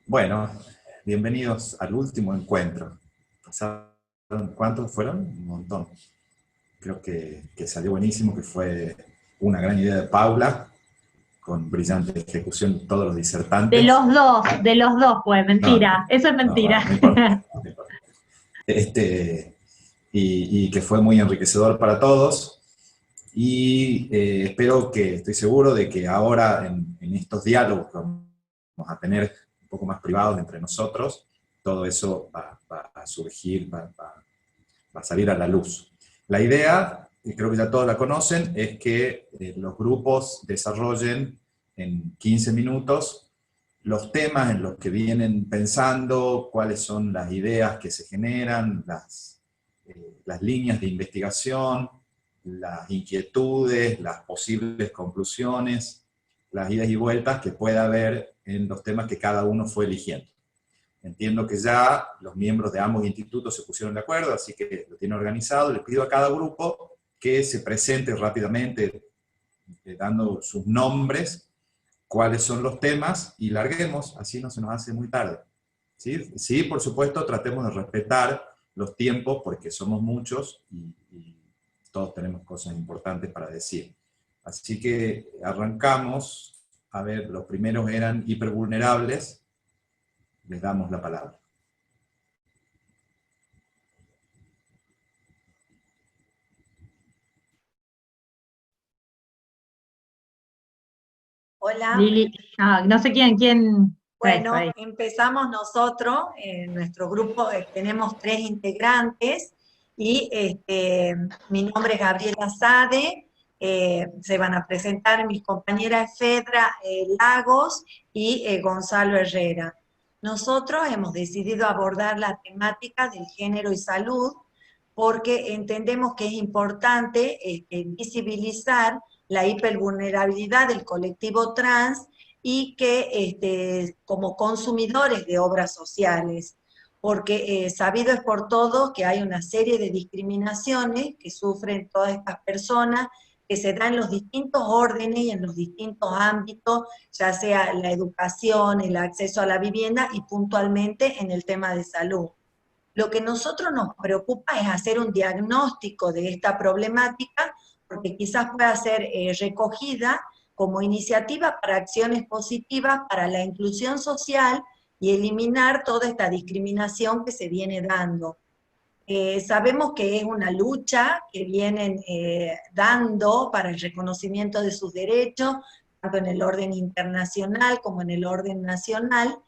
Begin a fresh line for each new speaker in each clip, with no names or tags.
Bueno, bienvenidos al último encuentro. ¿Pasaron cuántos fueron? Un montón. Creo que salió buenísimo, que fue una gran idea de Paula, con brillante ejecución de todos los disertantes.
De los dos, pues,
No,
mentira, eso es
no,
mentira.
bueno, no importa. No importa. Este, y que fue muy enriquecedor para todos. Y espero que, estoy seguro de que ahora en estos diálogos que vamos a tener un poco más privados entre nosotros, todo eso va a surgir, va a salir a la luz. La idea, y creo que ya todos la conocen, es que los grupos desarrollen en 15 minutos los temas en los que vienen pensando, cuáles son las ideas que se generan, las líneas de investigación, las inquietudes, las posibles conclusiones, las idas y vueltas que pueda haber en los temas que cada uno fue eligiendo. Entiendo que ya los miembros de ambos institutos se pusieron de acuerdo, así que lo tienen organizado. Les pido a cada grupo que se presente rápidamente, dando sus nombres, cuáles son los temas, y larguemos, así no se nos hace muy tarde. ¿Sí? Sí, por supuesto, tratemos de respetar los tiempos, porque somos muchos y todos tenemos cosas importantes para decir. Así que arrancamos. A ver, los primeros eran hipervulnerables. Les damos la palabra.
Hola,
Lili, no sé quién es
bueno,
ahí.
empezamos nosotros, en nuestro grupo tenemos 3 integrantes y mi nombre es Gabriela Sade, se van a presentar mis compañeras Fedra Lagos y Gonzalo Herrera. Nosotros hemos decidido abordar la temática del género y salud porque entendemos que es importante visibilizar la hipervulnerabilidad del colectivo trans y que como consumidores de obras sociales, porque sabido es por todos que hay una serie de discriminaciones que sufren todas estas personas, que se dan en los distintos órdenes y en los distintos ámbitos, ya sea la educación, el acceso a la vivienda y puntualmente en el tema de salud. Lo que a nosotros nos preocupa es hacer un diagnóstico de esta problemática, porque quizás pueda ser recogida como iniciativa para acciones positivas para la inclusión social y eliminar toda esta discriminación que se viene dando. Sabemos que es una lucha que vienen dando para el reconocimiento de sus derechos, tanto en el orden internacional como en el orden nacional,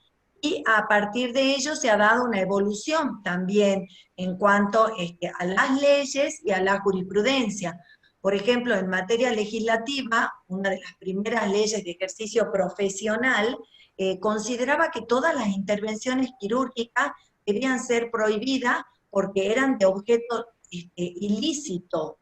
y a partir de ello se ha dado una evolución también en cuanto a las leyes y a la jurisprudencia. Por ejemplo, en materia legislativa, una de las primeras leyes de ejercicio profesional consideraba que todas las intervenciones quirúrgicas debían ser prohibidas porque eran de objeto ilícito.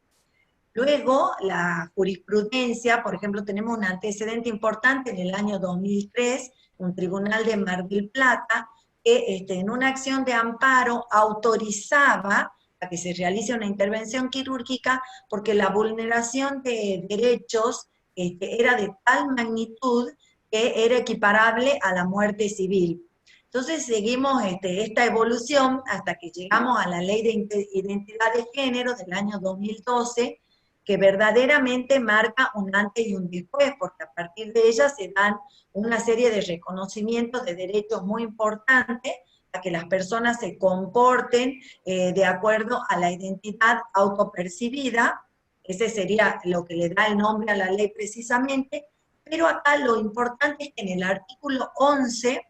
Luego, la jurisprudencia, por ejemplo, tenemos un antecedente importante en el año 2003, un tribunal de Mar del Plata, que en una acción de amparo autorizaba a que se realice una intervención quirúrgica porque la vulneración de derechos era de tal magnitud que era equiparable a la muerte civil. Entonces seguimos esta evolución hasta que llegamos a la Ley de Identidad de Género del año 2012, que verdaderamente marca un antes y un después, porque a partir de ella se dan una serie de reconocimientos de derechos muy importantes a que las personas se comporten de acuerdo a la identidad autopercibida. Ese sería lo que le da el nombre a la ley precisamente, pero acá lo importante es que en el artículo 11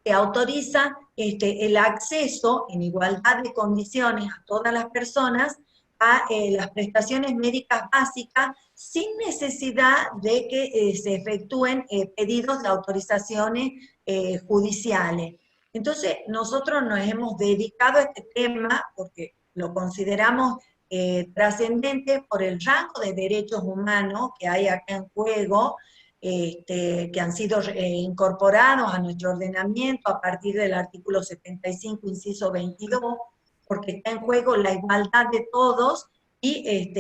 que autoriza el acceso en igualdad de condiciones a todas las personas a las prestaciones médicas básicas sin necesidad de que se efectúen pedidos de autorizaciones judiciales. Entonces, nosotros nos hemos dedicado a este tema porque lo consideramos trascendente por el rango de derechos humanos que hay acá en juego, que han sido incorporados a nuestro ordenamiento a partir del artículo 75, inciso 22, porque está en juego la igualdad de todos y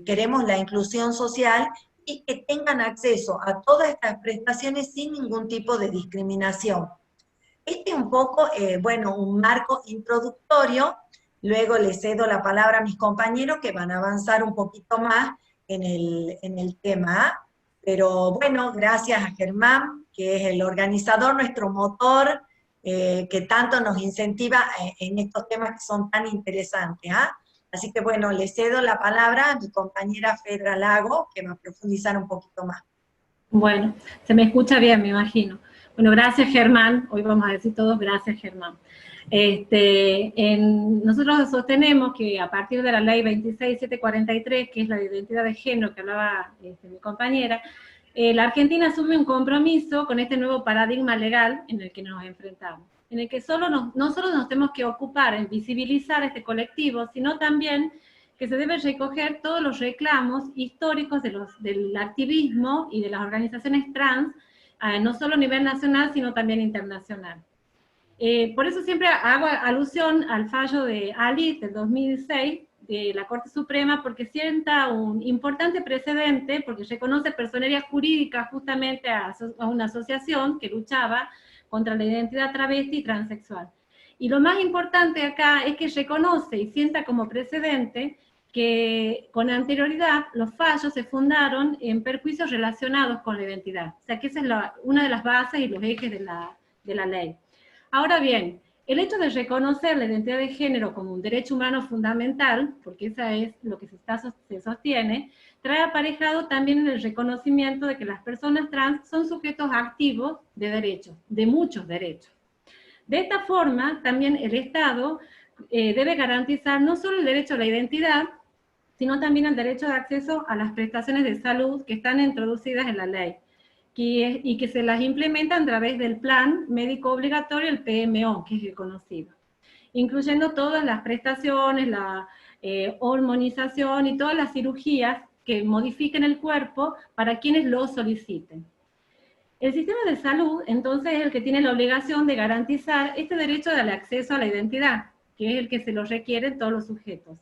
queremos la inclusión social y que tengan acceso a todas estas prestaciones sin ningún tipo de discriminación. Este es un poco, bueno, un marco introductorio. Luego le cedo la palabra a mis compañeros que van a avanzar un poquito más en el tema. Pero bueno, gracias a Germán, que es el organizador, nuestro motor, que tanto nos incentiva en estos temas que son tan interesantes. Así que bueno, le cedo la palabra a mi compañera Fedra Lago, que va a profundizar un poquito más.
Bueno, se me escucha bien, me imagino. Bueno, gracias Germán, hoy vamos a decir todos gracias Germán. Nosotros sostenemos que a partir de la ley 26743, que es la de identidad de género que hablaba mi compañera, la Argentina asume un compromiso con este nuevo paradigma legal en el que nos enfrentamos, en el que no solo nos tenemos que ocupar en visibilizar este colectivo, sino también que se deben recoger todos los reclamos históricos del activismo y de las organizaciones trans, no solo a nivel nacional, sino también internacional. Por eso siempre hago alusión al fallo de Ali del 2006 de la Corte Suprema, porque sienta un importante precedente, porque reconoce personería jurídica justamente a una asociación que luchaba contra la identidad travesti y transexual. Y lo más importante acá es que reconoce y sienta como precedente que con anterioridad los fallos se fundaron en perjuicios relacionados con la identidad. O sea que esa es una de las bases y los ejes de la ley. Ahora bien, el hecho de reconocer la identidad de género como un derecho humano fundamental, porque eso es lo que se sostiene, trae aparejado también el reconocimiento de que las personas trans son sujetos activos de derechos, de muchos derechos. De esta forma, también el Estado debe garantizar no solo el derecho a la identidad, sino también el derecho de acceso a las prestaciones de salud que están introducidas en la ley, y que se las implementan a través del Plan Médico Obligatorio, el PMO, que es el conocido, incluyendo todas las prestaciones, la hormonización y todas las cirugías que modifiquen el cuerpo para quienes lo soliciten. El sistema de salud, entonces, es el que tiene la obligación de garantizar este derecho al acceso a la identidad, que es el que se lo requieren todos los sujetos.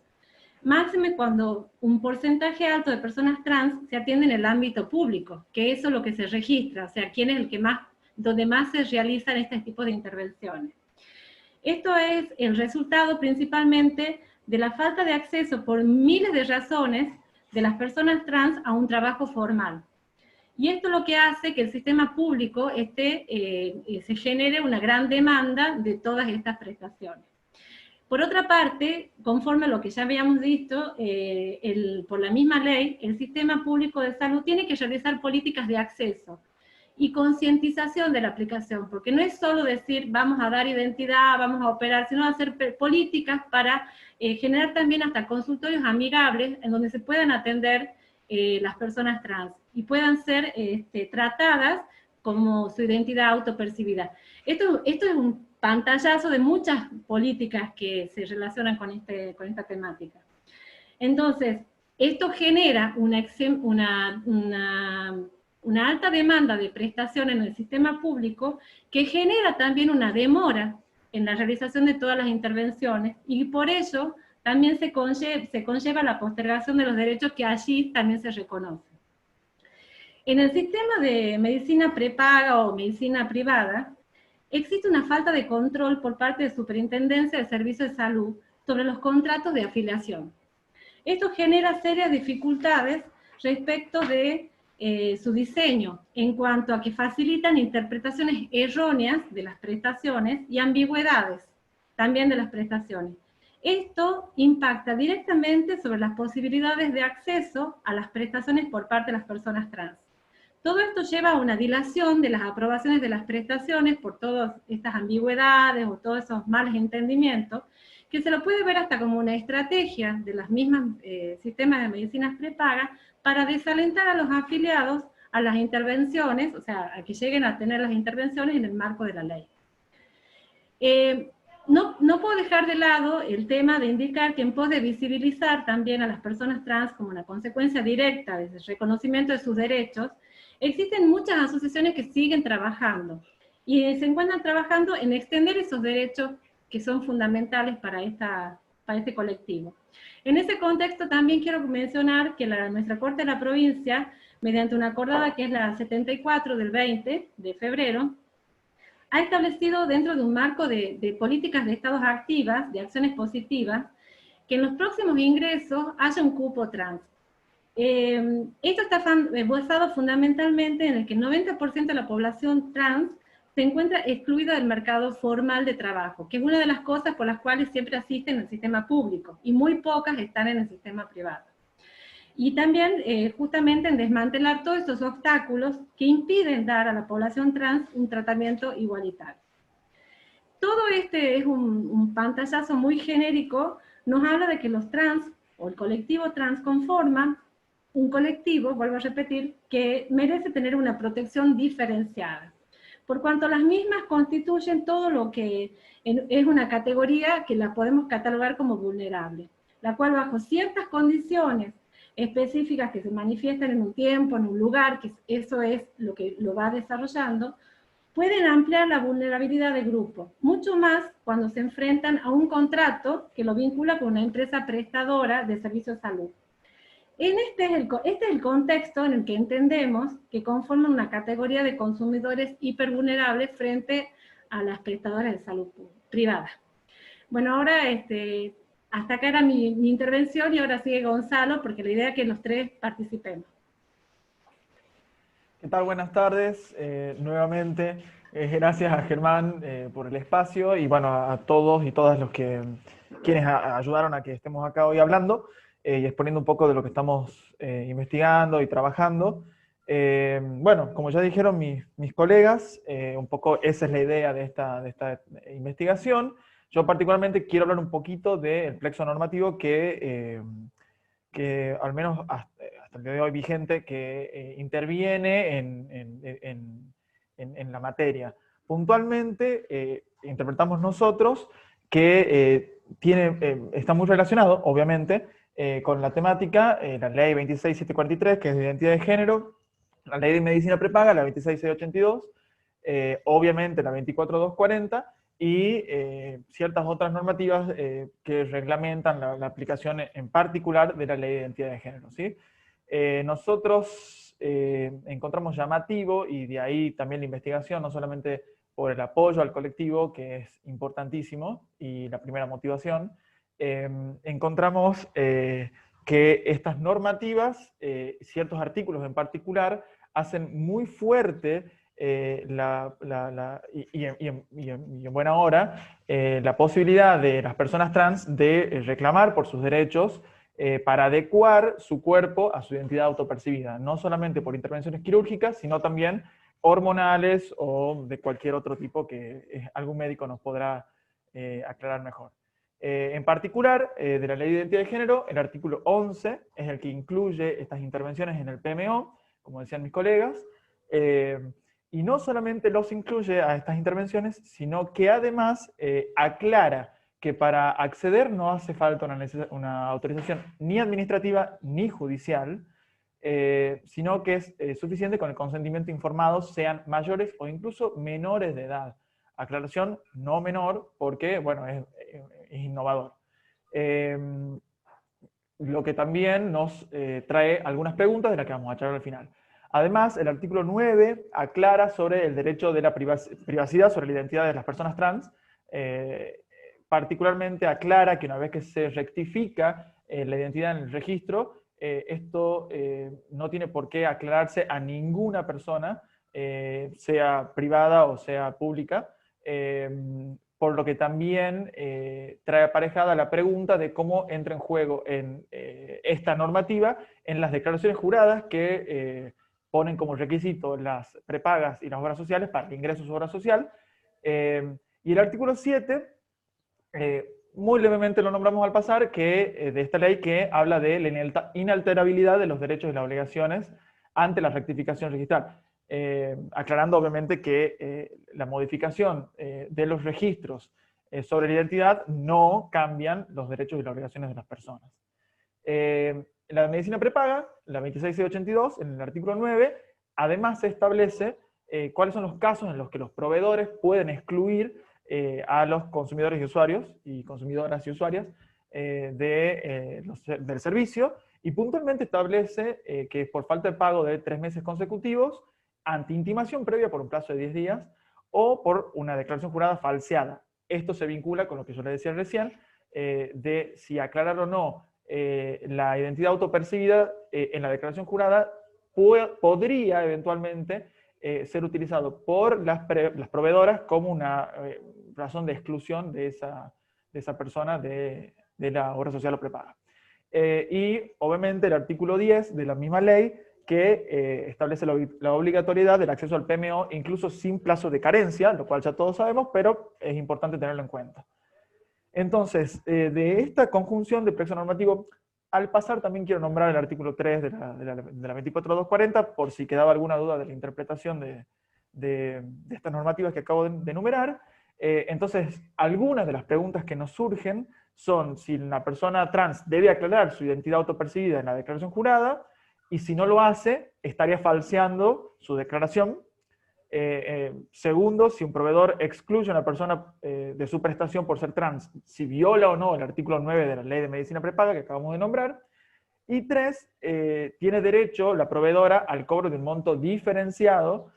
Máxime cuando un porcentaje alto de personas trans se atiende en el ámbito público, que eso es lo que se registra, o sea, quién es el que donde más se realizan este tipo de intervenciones. Esto es el resultado principalmente de la falta de acceso por miles de razones de las personas trans a un trabajo formal. Y esto es lo que hace que el sistema público se genere una gran demanda de todas estas prestaciones. Por otra parte, conforme a lo que ya habíamos visto, por la misma ley, el sistema público de salud tiene que realizar políticas de acceso y concientización de la aplicación, porque no es solo decir vamos a dar identidad, vamos a operar, sino hacer políticas para generar también hasta consultorios amigables en donde se puedan atender las personas trans y puedan ser tratadas como su identidad autopercibida. Esto es un pantallazo de muchas políticas que se relacionan con esta temática. Entonces, esto genera una alta demanda de prestación en el sistema público que genera también una demora en la realización de todas las intervenciones y por ello también se conlleva la postergación de los derechos que allí también se reconocen. En el sistema de medicina prepaga o medicina privada, existe una falta de control por parte de Superintendencia de Servicios de Salud sobre los contratos de afiliación. Esto genera serias dificultades respecto de su diseño, en cuanto a que facilitan interpretaciones erróneas de las prestaciones y ambigüedades también de las prestaciones. Esto impacta directamente sobre las posibilidades de acceso a las prestaciones por parte de las personas trans. Todo esto lleva a una dilación de las aprobaciones de las prestaciones por todas estas ambigüedades o todos esos malos entendimientos, que se lo puede ver hasta como una estrategia de las mismas sistemas de medicinas prepagas para desalentar a los afiliados a las intervenciones, o sea, a que lleguen a tener las intervenciones en el marco de la ley. No puedo dejar de lado el tema de indicar que en pos de visibilizar también a las personas trans como una consecuencia directa del reconocimiento de sus derechos, existen muchas asociaciones que siguen trabajando y se encuentran trabajando en extender esos derechos que son fundamentales para este colectivo. En ese contexto también quiero mencionar que nuestra Corte de la Provincia, mediante una acordada que es la 74 del 20 de febrero, ha establecido dentro de un marco de políticas de estados activas, de acciones positivas, que en los próximos ingresos haya un cupo trans. Esto está basado fundamentalmente en el que el 90% de la población trans se encuentra excluida del mercado formal de trabajo, que es una de las cosas por las cuales siempre asisten en el sistema público, y muy pocas están en el sistema privado. Y también justamente en desmantelar todos esos obstáculos que impiden dar a la población trans un tratamiento igualitario. Todo este es un pantallazo muy genérico, nos habla de que los trans, o el colectivo trans, conforman un colectivo, vuelvo a repetir, que merece tener una protección diferenciada, por cuanto las mismas constituyen todo lo que es una categoría que la podemos catalogar como vulnerable, la cual bajo ciertas condiciones específicas que se manifiestan en un tiempo, en un lugar, que eso es lo que lo va desarrollando, pueden ampliar la vulnerabilidad de grupo, mucho más cuando se enfrentan a un contrato que lo vincula con una empresa prestadora de servicios de salud. Este es el contexto en el que entendemos que conforman una categoría de consumidores hipervulnerables frente a las prestadoras de salud privada. Bueno, ahora hasta acá era mi intervención y ahora sigue Gonzalo, porque la idea es que los tres participemos.
¿Qué tal? Buenas tardes. Nuevamente, gracias a Germán por el espacio y bueno, a todos y todas los quienes ayudaron a que estemos acá hoy hablando y exponiendo un poco de lo que estamos investigando y trabajando. Bueno, como ya dijeron mis colegas, un poco esa es la idea de esta investigación. Yo particularmente quiero hablar un poquito del plexo normativo que al menos hasta el día de hoy vigente, que interviene en la materia. Puntualmente, interpretamos nosotros que está muy relacionado, obviamente, con la temática, la ley 26743, que es de identidad de género, la ley de medicina prepaga, la 26682, obviamente la 24240, y ciertas otras normativas que reglamentan la aplicación en particular de la ley de identidad de género, ¿sí? Nosotros encontramos llamativo, y de ahí también la investigación, no solamente por el apoyo al colectivo, que es importantísimo, y la primera motivación, encontramos que estas normativas, ciertos artículos en particular, hacen muy fuerte y en buena hora la posibilidad de las personas trans de reclamar por sus derechos para adecuar su cuerpo a su identidad autopercibida, no solamente por intervenciones quirúrgicas, sino también hormonales o de cualquier otro tipo que algún médico nos podrá aclarar mejor. En particular, de la Ley de Identidad de Género, el artículo 11 es el que incluye estas intervenciones en el PMO, como decían mis colegas, y no solamente los incluye a estas intervenciones, sino que además aclara que para acceder no hace falta una autorización ni administrativa ni judicial, sino que es suficiente con el consentimiento informado, sean mayores o incluso menores de edad. Aclaración, no menor, porque bueno, es innovador. Lo que también nos trae algunas preguntas de las que vamos a charlar al final. Además, el artículo 9 aclara sobre el derecho de la privacidad sobre la identidad de las personas trans. Particularmente aclara que una vez que se rectifica la identidad en el registro, esto no tiene por qué aclararse a ninguna persona, sea privada o sea pública, por lo que también trae aparejada la pregunta de cómo entra en juego en esta normativa en las declaraciones juradas que ponen como requisito las prepagas y las obras sociales para el ingreso a su obra social. Y el artículo 7, muy levemente lo nombramos al pasar, que de esta ley que habla de la inalterabilidad de los derechos y las obligaciones ante la rectificación registral. Aclarando obviamente que la modificación de los registros sobre la identidad no cambian los derechos y las obligaciones de las personas. La medicina prepaga, la 26682, en el artículo 9, además se establece cuáles son los casos en los que los proveedores pueden excluir a los consumidores y usuarios, y consumidoras y usuarias del servicio, y puntualmente establece que por falta de pago de 3 meses consecutivos, ante intimación previa por un plazo de 10 días, o por una declaración jurada falseada. Esto se vincula con lo que yo le decía recién, de si aclarar o no la identidad autopercibida en la declaración jurada podría eventualmente ser utilizado por las proveedoras como una razón de exclusión de esa persona de la obra social o prepaga. Y obviamente el artículo 10 de la misma ley que establece la obligatoriedad del acceso al PMO incluso sin plazo de carencia, lo cual ya todos sabemos, pero es importante tenerlo en cuenta. Entonces, de esta conjunción de plexo normativo, al pasar también quiero nombrar el artículo 3 de la 24240, por si quedaba alguna duda de la interpretación de estas normativas que acabo de enumerar. Entonces, algunas de las preguntas que nos surgen son si una persona trans debe aclarar su identidad autopercibida en la declaración jurada, y si no lo hace, estaría falseando su declaración. Segundo, si un proveedor excluye a una persona de su prestación por ser trans, si viola o no el artículo 9 de la Ley de Medicina Prepaga que acabamos de nombrar. Y 3, tiene derecho la proveedora al cobro de un monto diferenciado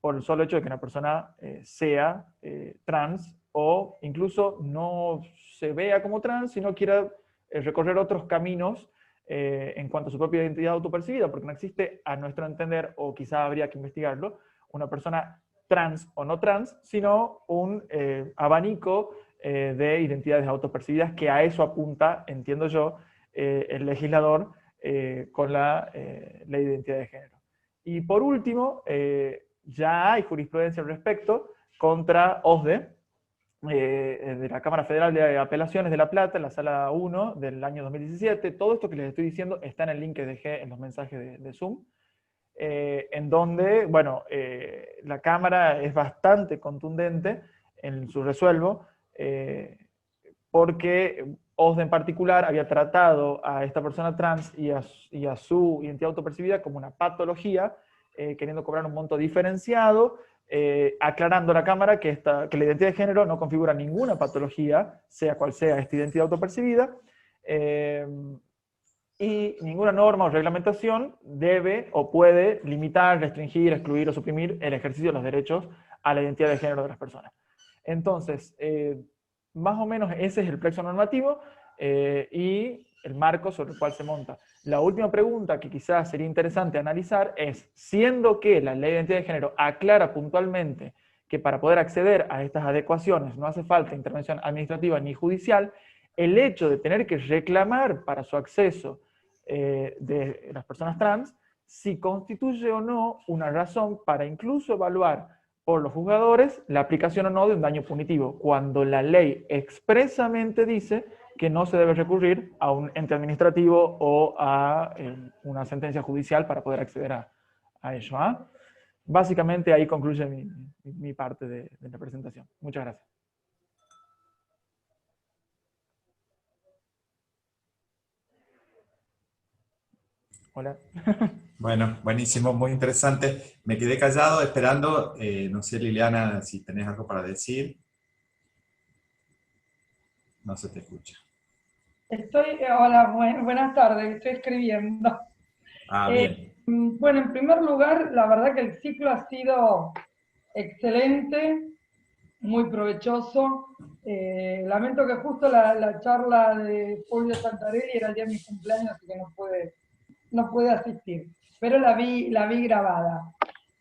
por el solo hecho de que una persona sea trans, o incluso no se vea como trans, sino quiera recorrer otros caminos en cuanto a su propia identidad autopercibida, porque no existe, a nuestro entender, o quizá habría que investigarlo, una persona trans o no trans, sino un abanico de identidades autopercibidas, que a eso apunta, entiendo yo, el legislador con la Ley de Identidad de Género. Y por último, ya hay jurisprudencia al respecto contra OSDE, de la Cámara Federal de Apelaciones de La Plata, en la Sala 1 del año 2017. Todo esto que les estoy diciendo está en el link que dejé en los mensajes de Zoom, en donde, bueno, la Cámara es bastante contundente en su resuelvo, porque OSDE en particular había tratado a esta persona trans y a su identidad autopercibida como una patología, queriendo cobrar un monto diferenciado, aclarando a la Cámara que la identidad de género no configura ninguna patología, sea cual sea esta identidad autopercibida, y ninguna norma o reglamentación debe o puede limitar, restringir, excluir o suprimir el ejercicio de los derechos a la identidad de género de las personas. Entonces, más o menos ese es el plexo normativo y el marco sobre el cual se monta. La última pregunta que quizás sería interesante analizar es, siendo que la Ley de Identidad de Género aclara puntualmente que para poder acceder a estas adecuaciones no hace falta intervención administrativa ni judicial, el hecho de tener que reclamar para su acceso de las personas trans, si constituye o no una razón para incluso evaluar por los juzgadores la aplicación o no de un daño punitivo, cuando la ley expresamente dice que no se debe recurrir a un ente administrativo o a una sentencia judicial para poder acceder a ello. Básicamente ahí concluye mi parte de la presentación. Muchas gracias. Hola.
Bueno, buenísimo, muy interesante. Me quedé callado esperando, no sé, Liliana, si tenés algo para decir. No se te escucha.
Hola, buenas tardes, estoy escribiendo.
Bien.
Bueno, en primer lugar, la verdad que el ciclo ha sido excelente, muy provechoso. Lamento que justo la charla de Fulvio Santarelli era el día de mi cumpleaños, así que no puede asistir, pero la vi grabada.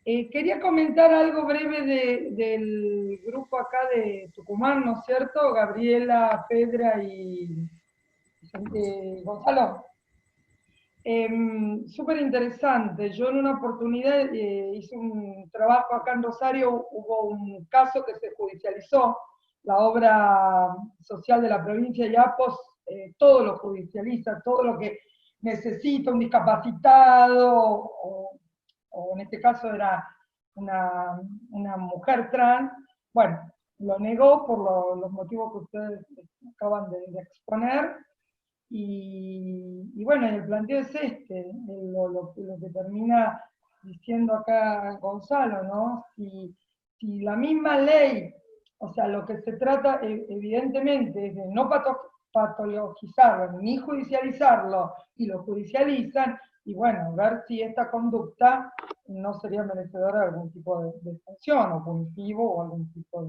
Quería comentar algo breve del grupo acá de Tucumán, ¿no es cierto? Gabriela, Pedra y Gonzalo. Súper interesante. Yo en una oportunidad hice un trabajo acá en Rosario, hubo un caso que se judicializó, la obra social de la provincia de Apos, todo lo judicializa, todo lo que necesita un discapacitado, o en este caso era una mujer trans, bueno, lo negó por los motivos que ustedes acaban de exponer, y bueno, el planteo es lo que termina diciendo acá Gonzalo, ¿no? Si la misma ley, o sea, lo que se trata evidentemente es de no patologizarlo, ni judicializarlo, y lo judicializan, y bueno, ver si esta conducta no sería merecedora de algún tipo de sanción, o punitivo, o algún tipo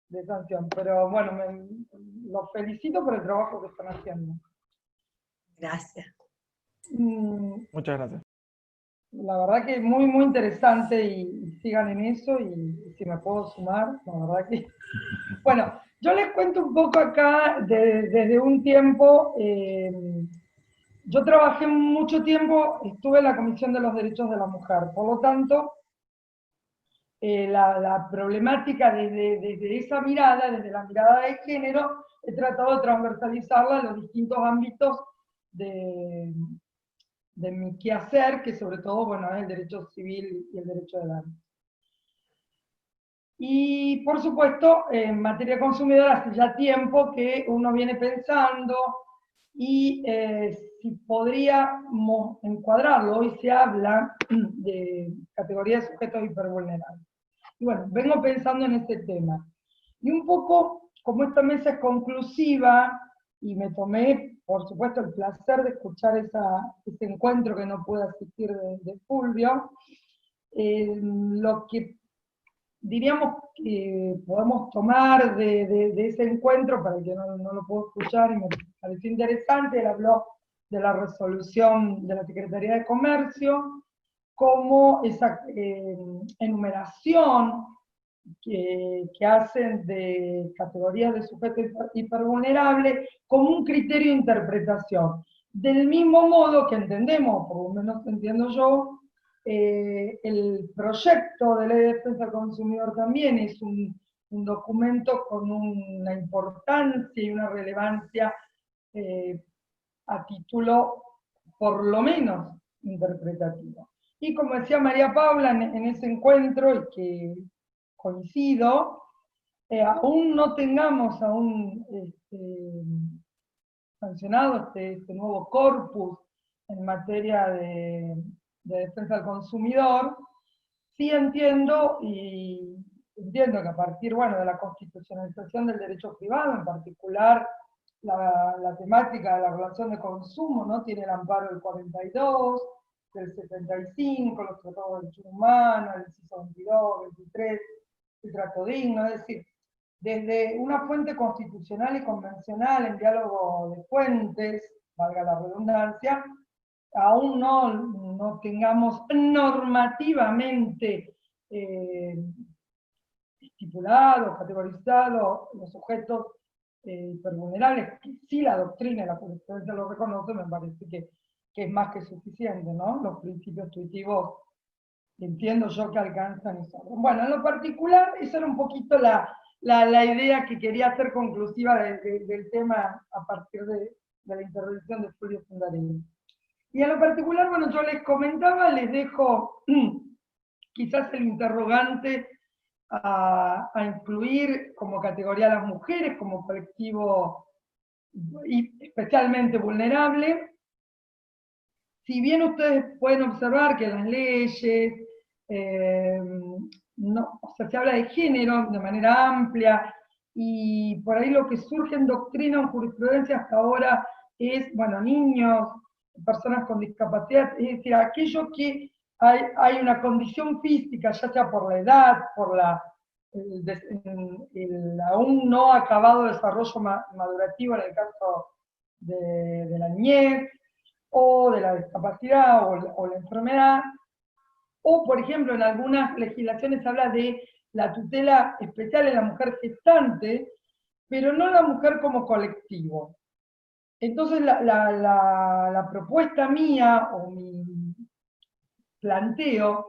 de sanción. Pero bueno, los felicito por el trabajo que están haciendo.
Gracias.
Muchas gracias.
La verdad que muy, muy interesante, y sigan en eso, y si me puedo sumar, la verdad que... Bueno, yo les cuento un poco acá, desde un tiempo, yo trabajé mucho tiempo, estuve en la Comisión de los Derechos de la Mujer, por lo tanto, la problemática desde esa mirada, desde la mirada de género, he tratado de transversalizarla en los distintos ámbitos de mi quehacer, que sobre todo, bueno, es el derecho civil y el derecho de la... Y, por supuesto, en materia consumidora hace ya tiempo que uno viene pensando, y si podríamos encuadrarlo, hoy se habla de categoría de sujetos hipervulnerables. Y bueno, vengo pensando en este tema. Y un poco, como esta mesa es conclusiva, y me tomé, por supuesto, el placer de escuchar ese encuentro que no pude asistir de Fulvio, lo que diríamos que podemos tomar de ese encuentro, para el que no lo puedo escuchar y me pareció interesante, él habló de la resolución de la Secretaría de Comercio, como esa enumeración que hacen de categorías de sujeto hipervulnerable como un criterio de interpretación. Del mismo modo que entendemos, por lo menos entiendo yo, el proyecto de ley de defensa del consumidor también es un documento con una importancia y una relevancia a título, por lo menos, interpretativo. Y como decía María Paula en ese encuentro, y que coincido, aún no tengamos sancionado este nuevo corpus en materia de defensa del consumidor, sí entiendo que a partir, bueno, de la constitucionalización del derecho privado, en particular la temática de la relación de consumo, ¿no? Tiene el amparo del 42, del 75, los tratados de derechos humanos, el inciso 22, 23, el trato digno, es decir, desde una fuente constitucional y convencional en diálogo de fuentes, valga la redundancia, aún no tengamos normativamente estipulados, categorizados los sujetos hipervulnerables, que sí la doctrina y la jurisprudencia lo reconoce, me parece que es más que suficiente, ¿no? Los principios intuitivos entiendo yo que alcanzan y sobran. Bueno, en lo particular, esa era un poquito la idea que quería hacer conclusiva del tema a partir de la intervención de Fulvio Fundarelli. Y en lo particular, bueno, yo les comentaba, les dejo quizás el interrogante a incluir como categoría a las mujeres, como colectivo y especialmente vulnerable. Si bien ustedes pueden observar que las leyes, se habla de género de manera amplia, y por ahí lo que surge en doctrina o en jurisprudencia hasta ahora es, bueno, niños, personas con discapacidad, es decir, aquello que hay una condición física, ya sea por la edad, por el aún no acabado desarrollo madurativo en el caso de la niñez, o de la discapacidad o la enfermedad, o por ejemplo en algunas legislaciones se habla de la tutela especial en la mujer gestante, pero no la mujer como colectivo. Entonces la propuesta mía, o mi planteo,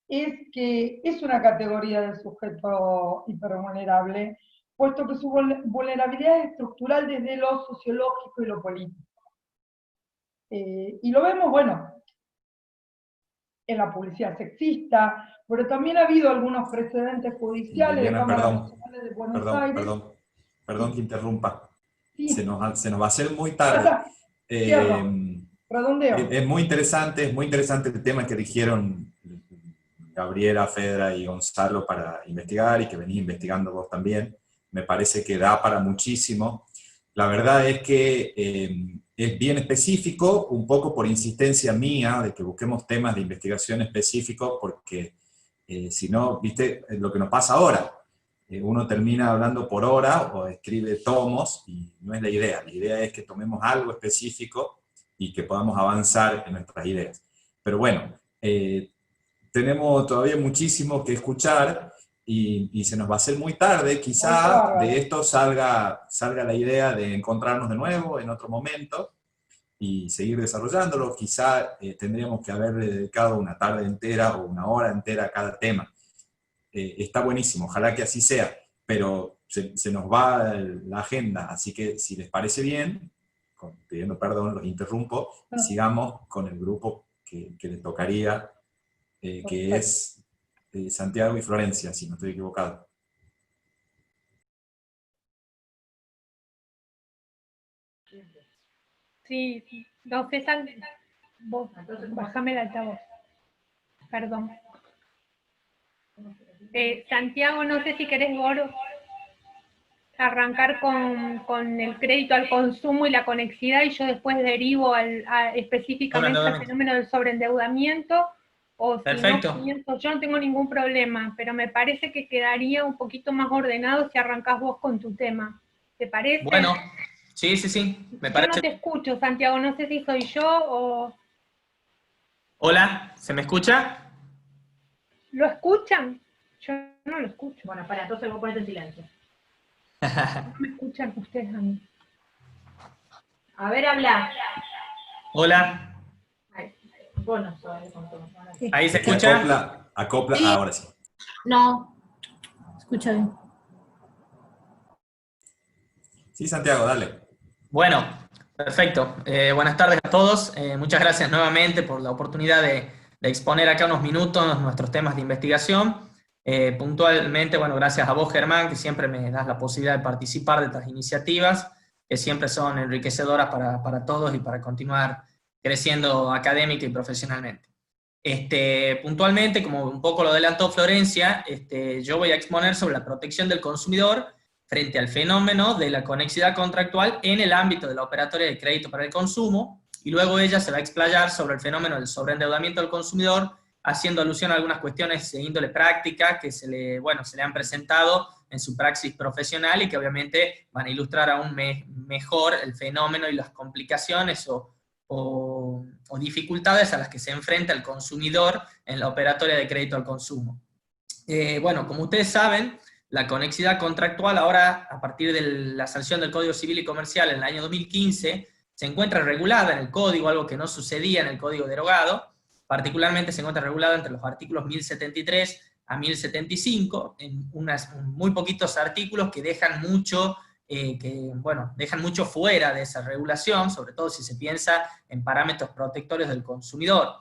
es que es una categoría de sujeto hipervulnerable, puesto que su vulnerabilidad es estructural desde lo sociológico y lo político. Y lo vemos, bueno, en la publicidad sexista, pero también ha habido algunos precedentes judiciales de Cámaras Nacionales de Buenos Aires.
Perdón que interrumpa.
Sí.
Se nos va a hacer muy tarde.
Redondeo.
Es muy interesante el tema que eligieron Gabriela, Fedra y Gonzalo para investigar, y que venís investigando vos también. Me parece que da para muchísimo. La verdad es que es bien específico, un poco por insistencia mía, de que busquemos temas de investigación específicos, porque si no, viste, es lo que nos pasa ahora. Uno termina hablando por hora o escribe tomos, y no es la idea. La idea es que tomemos algo específico y que podamos avanzar en nuestras ideas. Pero bueno, tenemos todavía muchísimo que escuchar, y se nos va a hacer muy tarde. Quizá de esto salga la idea de encontrarnos de nuevo en otro momento y seguir desarrollándolo. Quizá tendríamos que haberle dedicado una tarde entera o una hora entera a cada tema. Está buenísimo, ojalá que así sea, pero se nos va la agenda, así que si les parece bien, pidiendo perdón, los interrumpo, sigamos con el grupo que le tocaría, que es Santiago y Florencia, si no estoy equivocado.
Sí, no, César, vos, bájame el altavoz. Perdón. Santiago, no sé si querés vos arrancar con el crédito al consumo y la conexidad, y yo después derivo específicamente al fenómeno del sobreendeudamiento. O
perfecto.
Si no, yo no tengo ningún problema, pero me parece que quedaría un poquito más ordenado si arrancás vos con tu tema. ¿Te parece?
Bueno, sí, me parece.
Yo no te escucho, Santiago, no sé si soy yo o...
Hola, ¿se me escucha?
¿Lo escuchan? Yo no lo escucho.
Bueno, para, entonces vos ponete en silencio.
No me escuchan ustedes a mí.
A ver, habla.
Hola.
Vos no sabés.
¿Ahí se escucha?
Acopla,
sí.
Ahora sí.
No, escucha bien.
Sí, Santiago, dale.
Bueno, perfecto. Buenas tardes a todos. Muchas gracias nuevamente por la oportunidad de exponer acá unos minutos nuestros temas de investigación. Puntualmente, bueno, gracias a vos, Germán, que siempre me das la posibilidad de participar de estas iniciativas, que siempre son enriquecedoras para todos y para continuar creciendo académica y profesionalmente. Puntualmente, como un poco lo adelantó Florencia, yo voy a exponer sobre la protección del consumidor frente al fenómeno de la conexidad contractual en el ámbito de la operatoria de crédito para el consumo, y luego ella se va a explayar sobre el fenómeno del sobreendeudamiento del consumidor, haciendo alusión a algunas cuestiones de índole práctica que se le han presentado en su praxis profesional y que obviamente van a ilustrar aún mejor el fenómeno y las complicaciones o dificultades a las que se enfrenta el consumidor en la operatoria de crédito al consumo. Bueno, como ustedes saben, la conexidad contractual ahora, a partir de la sanción del Código Civil y Comercial en el año 2015, se encuentra regulada en el Código, algo que no sucedía en el Código derogado. Particularmente se encuentra regulada entre los artículos 1073 a 1075, en muy poquitos artículos que dejan mucho fuera de esa regulación, sobre todo si se piensa en parámetros protectores del consumidor.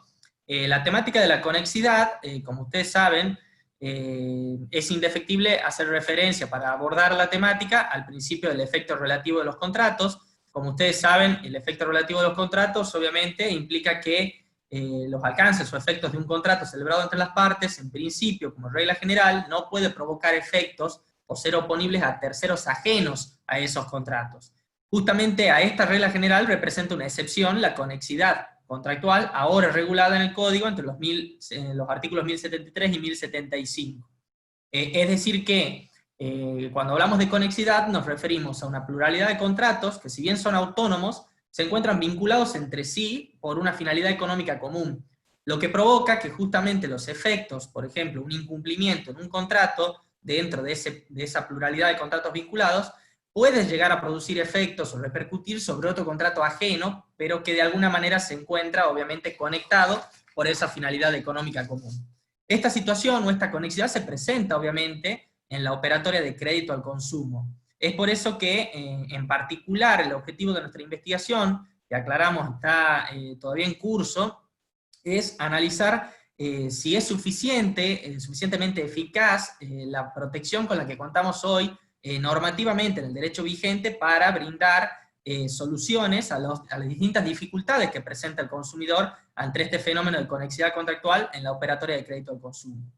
La temática de la conexidad, como ustedes saben, es indefectible hacer referencia para abordar la temática al principio del efecto relativo de los contratos. Como ustedes saben, el efecto relativo de los contratos obviamente implica que los alcances o efectos de un contrato celebrado entre las partes, en principio, como regla general, no puede provocar efectos o ser oponibles a terceros ajenos a esos contratos. Justamente a esta regla general representa una excepción la conexidad contractual, ahora regulada en el Código entre los artículos 1073 y 1075. Es decir que cuando hablamos de conexidad nos referimos a una pluralidad de contratos que, si bien son autónomos, se encuentran vinculados entre sí por una finalidad económica común, lo que provoca que justamente los efectos, por ejemplo, un incumplimiento en un contrato dentro de esa pluralidad de contratos vinculados, puede llegar a producir efectos o repercutir sobre otro contrato ajeno, pero que de alguna manera se encuentra obviamente conectado por esa finalidad económica común. Esta situación o esta conexidad se presenta obviamente en la operatoria de crédito al consumo. Es por eso que, en particular, el objetivo de nuestra investigación, que aclaramos está todavía en curso, es analizar si es suficientemente eficaz la protección con la que contamos hoy normativamente en el derecho vigente para brindar soluciones a las distintas dificultades que presenta el consumidor ante este fenómeno de conexidad contractual en la operatoria de crédito al consumo.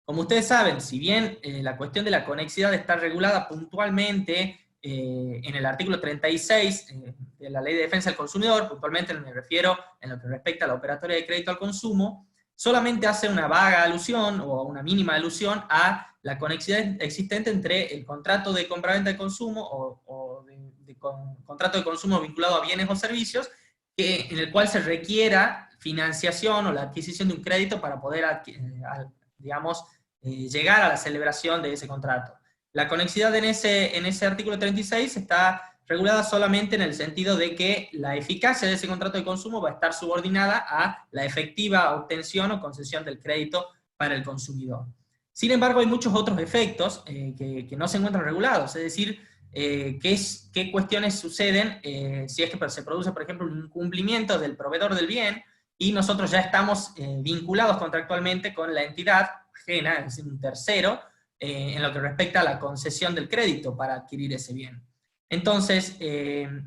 Como ustedes saben, si bien la cuestión de la conexidad está regulada puntualmente en el artículo 36 de la Ley de Defensa del Consumidor, puntualmente me refiero en lo que respecta a la operatoria de crédito al consumo, solamente hace una vaga alusión, o una mínima alusión, a la conexidad existente entre el contrato de compraventa de consumo, o contrato de consumo vinculado a bienes o servicios, en el cual se requiera financiación o la adquisición de un crédito para poder, digamos, llegar a la celebración de ese contrato. La conexidad en ese artículo 36 está regulada solamente en el sentido de que la eficacia de ese contrato de consumo va a estar subordinada a la efectiva obtención o concesión del crédito para el consumidor. Sin embargo, hay muchos otros efectos que no se encuentran regulados, es decir, qué cuestiones suceden si es que se produce, por ejemplo, un incumplimiento del proveedor del bien, y nosotros ya estamos vinculados contractualmente con la entidad ajena, es decir, un tercero, en lo que respecta a la concesión del crédito para adquirir ese bien. Entonces,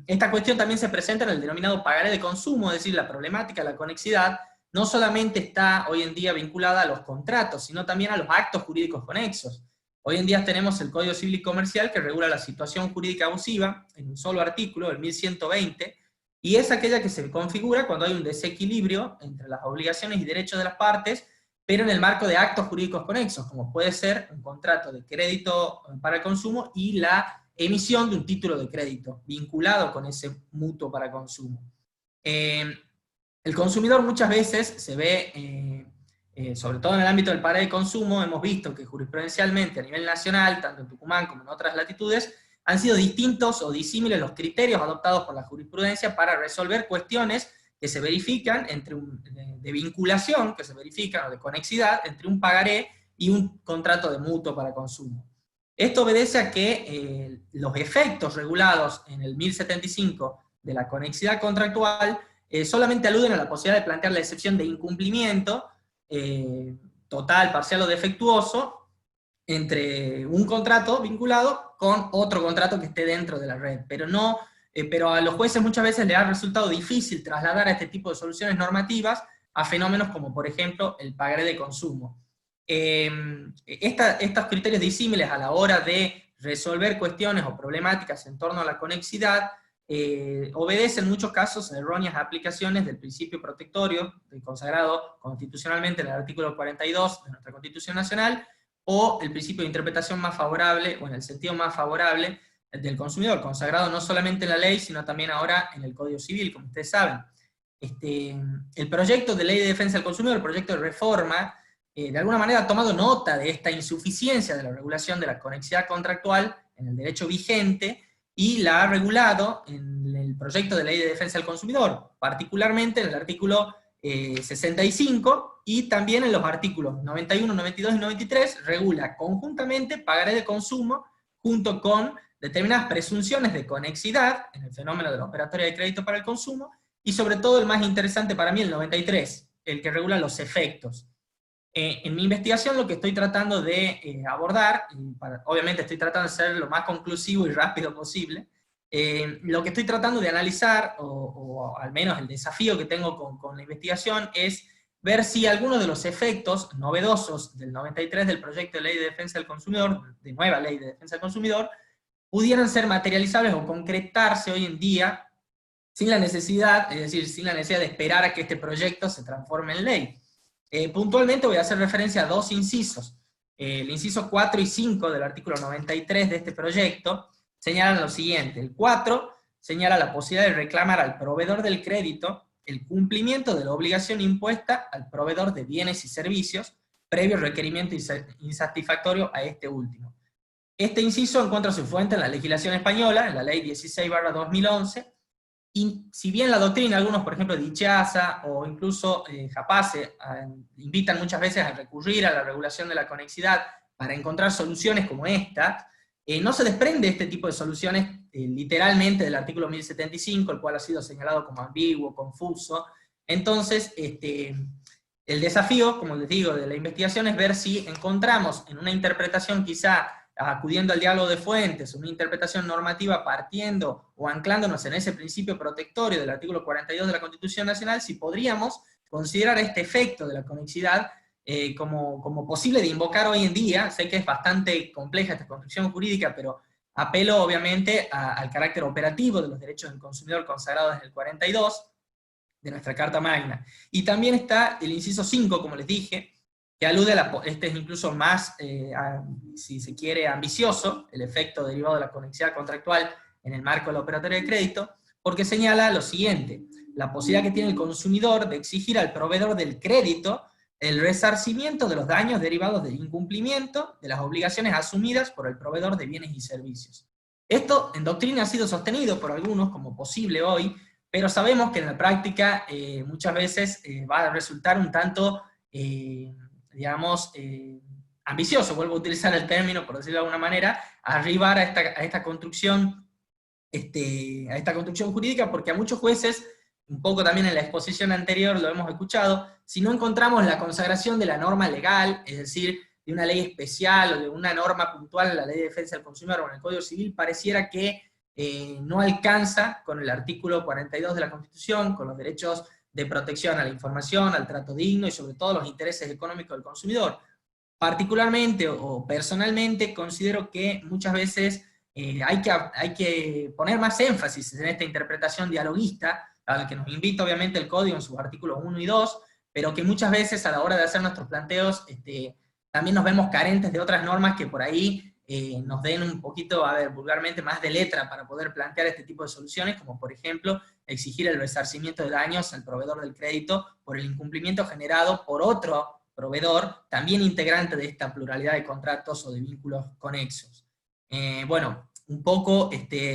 esta cuestión también se presenta en el denominado pagaré de consumo, es decir, la problemática de la conexidad no solamente está hoy en día vinculada a los contratos, sino también a los actos jurídicos conexos. Hoy en día tenemos el Código Civil y Comercial que regula la situación jurídica abusiva en un solo artículo, el 1120, y es aquella que se configura cuando hay un desequilibrio entre las obligaciones y derechos de las partes, pero en el marco de actos jurídicos conexos, como puede ser un contrato de crédito para el consumo y la emisión de un título de crédito vinculado con ese mutuo para consumo. El consumidor muchas veces se ve, sobre todo en el ámbito del pagaré de consumo, hemos visto que jurisprudencialmente a nivel nacional, tanto en Tucumán como en otras latitudes, han sido distintos o disímiles los criterios adoptados por la jurisprudencia para resolver cuestiones que se verifican de vinculación, que se verifican, o de conexidad, entre un pagaré y un contrato de mutuo para consumo. Esto obedece a que los efectos regulados en el 1075 de la conexidad contractual solamente aluden a la posibilidad de plantear la excepción de incumplimiento, total, parcial o defectuoso, entre un contrato vinculado con otro contrato que esté dentro de la red, pero a los jueces muchas veces les ha resultado difícil trasladar a este tipo de soluciones normativas a fenómenos como, por ejemplo, el pagaré de consumo. Estos criterios disímiles a la hora de resolver cuestiones o problemáticas en torno a la conexidad obedecen en muchos casos a erróneas aplicaciones del principio protectorio consagrado constitucionalmente en el artículo 42 de nuestra Constitución Nacional, o el principio de interpretación más favorable, o en el sentido más favorable del consumidor, consagrado no solamente en la ley, sino también ahora en el Código Civil, como ustedes saben. El proyecto de ley de defensa del consumidor, el proyecto de reforma, de alguna manera ha tomado nota de esta insuficiencia de la regulación de la conexidad contractual en el derecho vigente, y la ha regulado en el proyecto de ley de defensa del consumidor, particularmente en el artículo 65, y también en los artículos 91, 92 y 93, regula conjuntamente pagaré de consumo, junto con determinadas presunciones de conexidad en el fenómeno de la operatoria de crédito para el consumo, y sobre todo el más interesante para mí, el 93, el que regula los efectos. En mi investigación lo que estoy tratando de abordar, obviamente estoy tratando de ser lo más conclusivo y rápido posible, lo que estoy tratando de analizar, o al menos el desafío que tengo con la investigación, es ver si algunos de los efectos novedosos del 93 del proyecto de ley de defensa del consumidor, de nueva ley de defensa del consumidor, pudieran ser materializables o concretarse hoy en día sin la necesidad, es decir, sin la necesidad de esperar a que este proyecto se transforme en ley. Puntualmente voy a hacer referencia a dos incisos. El inciso 4 y 5 del artículo 93 de este proyecto señalan lo siguiente. El 4 señala la posibilidad de reclamar al proveedor del crédito el cumplimiento de la obligación impuesta al proveedor de bienes y servicios, previo requerimiento insatisfactorio a este último. Este inciso encuentra su fuente en la legislación española, en la ley 16/2011, y si bien la doctrina, algunos, por ejemplo, de Ichaza o incluso Japace, invitan muchas veces a recurrir a la regulación de la conexidad para encontrar soluciones como esta, no se desprende este tipo de soluciones literalmente del artículo 1075, el cual ha sido señalado como ambiguo, confuso. Entonces, el desafío, como les digo, de la investigación es ver si encontramos en una interpretación quizá acudiendo al diálogo de fuentes, una interpretación normativa partiendo o anclándonos en ese principio protectorio del artículo 42 de la Constitución Nacional, si podríamos considerar este efecto de la conexidad como posible de invocar hoy en día. Sé que es bastante compleja esta construcción jurídica, pero Apelo obviamente al carácter operativo de los derechos del consumidor consagrados en el 42 de nuestra Carta Magna. Y también está el inciso 5, como les dije, que alude este es incluso más, si se quiere, ambicioso, el efecto derivado de la conexidad contractual en el marco de la operatoria de crédito, porque señala lo siguiente: la posibilidad que tiene el consumidor de exigir al proveedor del crédito el resarcimiento de los daños derivados del incumplimiento de las obligaciones asumidas por el proveedor de bienes y servicios. Esto en doctrina ha sido sostenido por algunos como posible hoy, pero sabemos que en la práctica muchas veces va a resultar un tanto, digamos, ambicioso, vuelvo a utilizar el término por decirlo de alguna manera, arribar a esta construcción jurídica, porque a muchos jueces, un poco también en la exposición anterior lo hemos escuchado, si no encontramos la consagración de la norma legal, es decir, de una ley especial o de una norma puntual en la Ley de Defensa del Consumidor o en el Código Civil, pareciera que no alcanza con el artículo 42 de la Constitución, con los derechos de protección a la información, al trato digno y sobre todo los intereses económicos del consumidor. Particularmente o personalmente considero que muchas veces hay que poner más énfasis en esta interpretación dialoguista, a la que nos invita obviamente el Código en sus artículos 1 y 2, pero que muchas veces a la hora de hacer nuestros planteos también nos vemos carentes de otras normas que por ahí nos den un poquito, vulgarmente, más de letra para poder plantear este tipo de soluciones, como por ejemplo exigir el resarcimiento de daños al proveedor del crédito por el incumplimiento generado por otro proveedor, también integrante de esta pluralidad de contratos o de vínculos conexos. Bueno, un poco,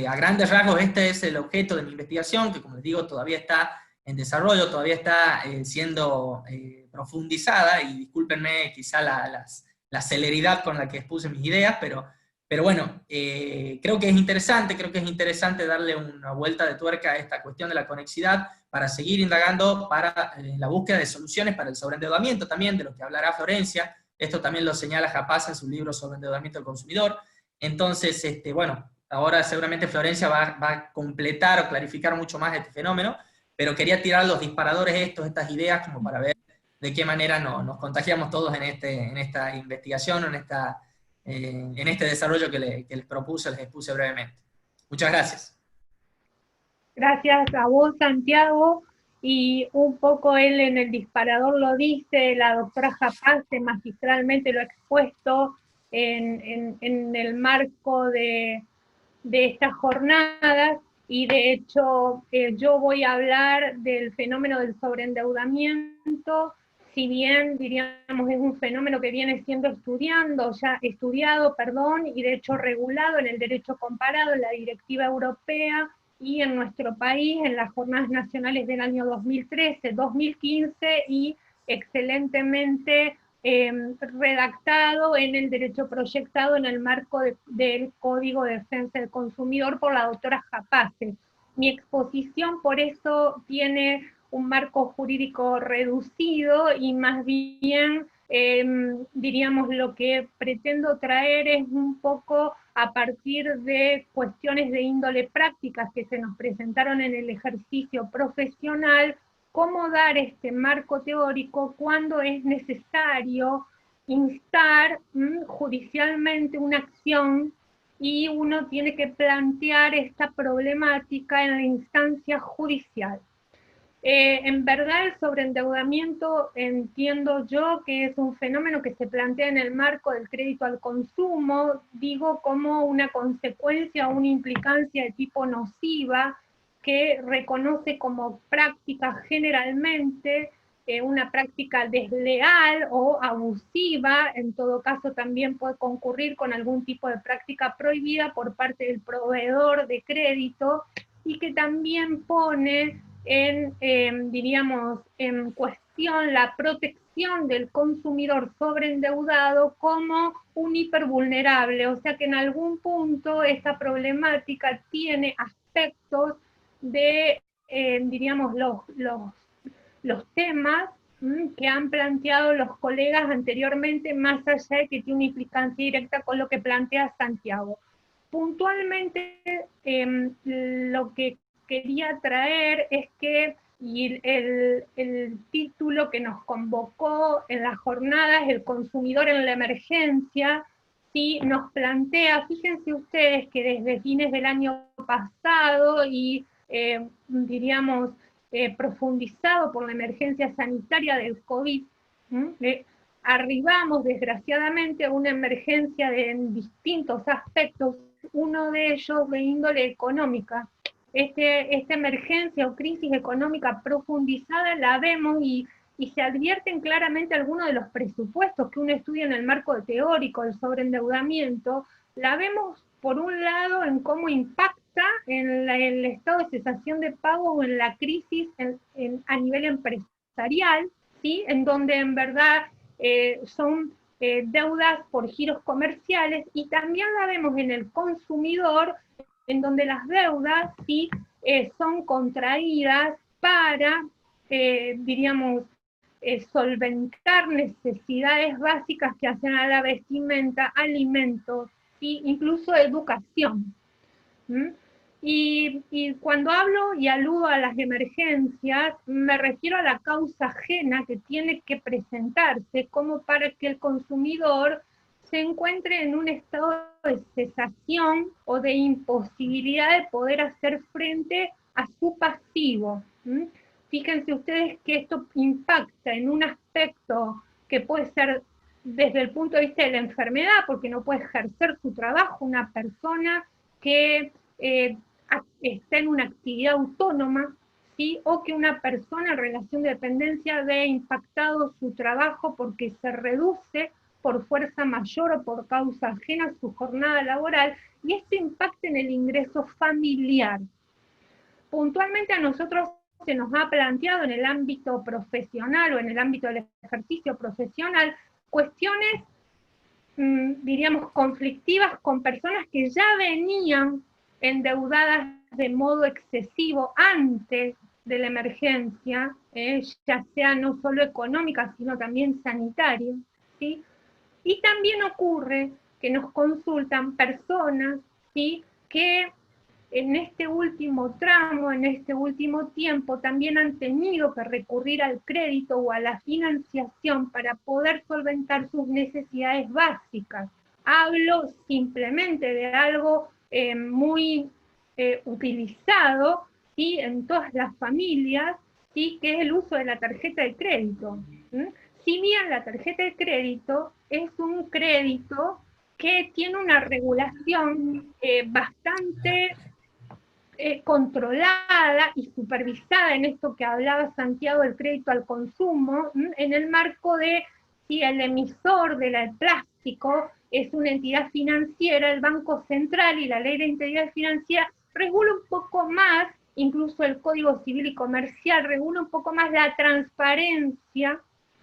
a grandes rasgos, este es el objeto de mi investigación, que como les digo, todavía está en desarrollo, todavía está siendo profundizada, y discúlpenme quizá la celeridad con la que expuse mis ideas, pero bueno, creo que es interesante darle una vuelta de tuerca a esta cuestión de la conexidad, para seguir indagando para la búsqueda de soluciones para el sobreendeudamiento también, de lo que hablará Florencia. Esto también lo señala Japasa en su libro sobre endeudamiento del consumidor. Entonces, bueno, ahora seguramente Florencia va a completar o clarificar mucho más este fenómeno, pero quería tirar los disparadores estas ideas, como para ver de qué manera nos contagiamos todos en esta investigación, o en este desarrollo que les expuse brevemente. Muchas gracias.
Gracias a vos, Santiago, y un poco él en el disparador lo dice, la doctora Japase magistralmente lo ha expuesto en el marco de estas jornadas, y de hecho yo voy a hablar del fenómeno del sobreendeudamiento, si bien diríamos es un fenómeno que viene siendo estudiado, y de hecho regulado en el derecho comparado, en la directiva europea, y en nuestro país, en las jornadas nacionales del año 2013, 2015, y excelentemente redactado en el derecho proyectado en el marco del Código de Defensa del Consumidor por la doctora Japase. Mi exposición por eso tiene un marco jurídico reducido, y más bien, diríamos, lo que pretendo traer es un poco a partir de cuestiones de índole prácticas que se nos presentaron en el ejercicio profesional, cómo dar este marco teórico cuando es necesario instar judicialmente una acción, y uno tiene que plantear esta problemática en la instancia judicial. En verdad, el sobreendeudamiento entiendo yo que es un fenómeno que se plantea en el marco del crédito al consumo, digo, como una consecuencia o una implicancia de tipo nociva, que reconoce como práctica generalmente una práctica desleal o abusiva, en todo caso también puede concurrir con algún tipo de práctica prohibida por parte del proveedor de crédito, y que también pone diríamos, en cuestión la protección del consumidor sobreendeudado como un hipervulnerable, o sea que en algún punto esta problemática tiene aspectos de, diríamos, los temas que han planteado los colegas anteriormente, más allá de que tiene una implicancia directa con lo que plantea Santiago. Puntualmente, lo que quería traer es que, y el título que nos convocó en la jornada es El consumidor en la emergencia, sí nos plantea, fíjense ustedes que desde fines del año pasado y diríamos profundizado por la emergencia sanitaria del COVID, arribamos desgraciadamente a una emergencia en distintos aspectos, uno de ellos de índole económica. Esta emergencia o crisis económica profundizada la vemos y se advierten claramente algunos de los presupuestos que uno estudia en el marco teórico del sobreendeudamiento, la vemos por un lado en cómo impacta en el estado de cesación de pago o en la crisis a nivel empresarial, ¿sí? En donde en verdad son deudas por giros comerciales, y también la vemos en el consumidor, en donde las deudas sí son contraídas para, diríamos, solventar necesidades básicas que hacen a la vestimenta, alimentos, ¿sí? Incluso educación. Y cuando hablo y aludo a las emergencias, me refiero a la causa ajena que tiene que presentarse como para que el consumidor se encuentre en un estado de cesación o de imposibilidad de poder hacer frente a su pasivo. Fíjense ustedes que esto impacta en un aspecto que puede ser desde el punto de vista de la enfermedad, porque no puede ejercer su trabajo, una persona que está en una actividad autónoma, ¿sí? O que una persona en relación de dependencia ve impactado su trabajo porque se reduce por fuerza mayor o por causa ajena a su jornada laboral, y esto impacta en el ingreso familiar. Puntualmente a nosotros se nos ha planteado en el ámbito profesional o en el ámbito del ejercicio profesional cuestiones, diríamos, conflictivas con personas que ya venían endeudadas de modo excesivo antes de la emergencia, ya sea no solo económica, sino también sanitaria, ¿sí? Y también ocurre que nos consultan personas, ¿sí?, que en este último tramo, en este último tiempo, también han tenido que recurrir al crédito o a la financiación para poder solventar sus necesidades básicas. Hablo simplemente de algo muy utilizado, ¿sí?, en todas las familias, ¿sí?, que es el uso de la tarjeta de crédito. Si bien la tarjeta de crédito es un crédito que tiene una regulación bastante controlada y supervisada en esto que hablaba Santiago del crédito al consumo, en el marco de si el emisor del plástico es una entidad financiera, el Banco Central y la Ley de Integridad Financiera regula un poco más, incluso el Código Civil y Comercial regula un poco más la transparencia,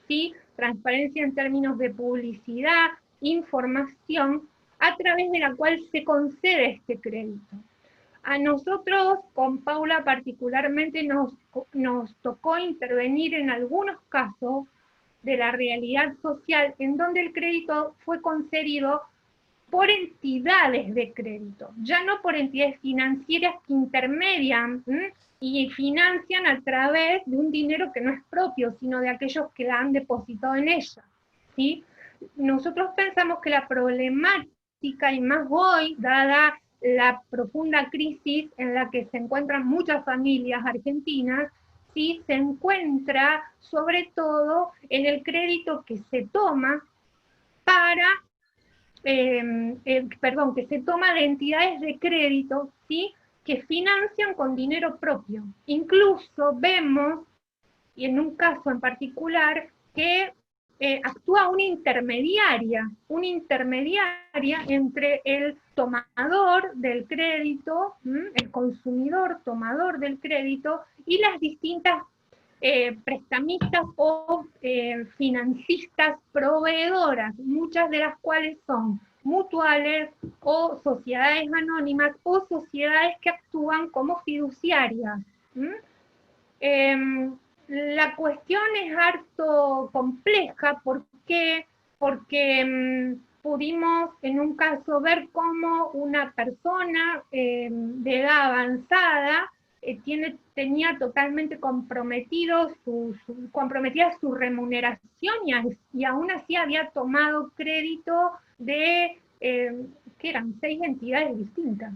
¿sí?, transparencia en términos de publicidad, información, a través de la cual se concede este crédito. A nosotros, con Paula particularmente, nos tocó intervenir en algunos casos de la realidad social en donde el crédito fue concedido por entidades de crédito, ya no por entidades financieras que intermedian y financian a través de un dinero que no es propio, sino de aquellos que la han depositado en ella, ¿sí? Nosotros pensamos que la problemática, y más hoy, dada la profunda crisis en la que se encuentran muchas familias argentinas, ¿sí?, se encuentra sobre todo en el crédito que se toma para, que se toma de entidades de crédito, ¿sí?, que financian con dinero propio. Incluso vemos, y en un caso en particular, que actúa una intermediaria entre el tomador del crédito, el consumidor tomador del crédito, y las distintas prestamistas o financistas proveedoras, muchas de las cuales son mutuales o sociedades anónimas o sociedades que actúan como fiduciarias. La cuestión es harto compleja. ¿Por qué? Porque pudimos en un caso ver cómo una persona de edad avanzada tenía totalmente comprometida su remuneración y aún así había tomado crédito de que eran 6 entidades distintas.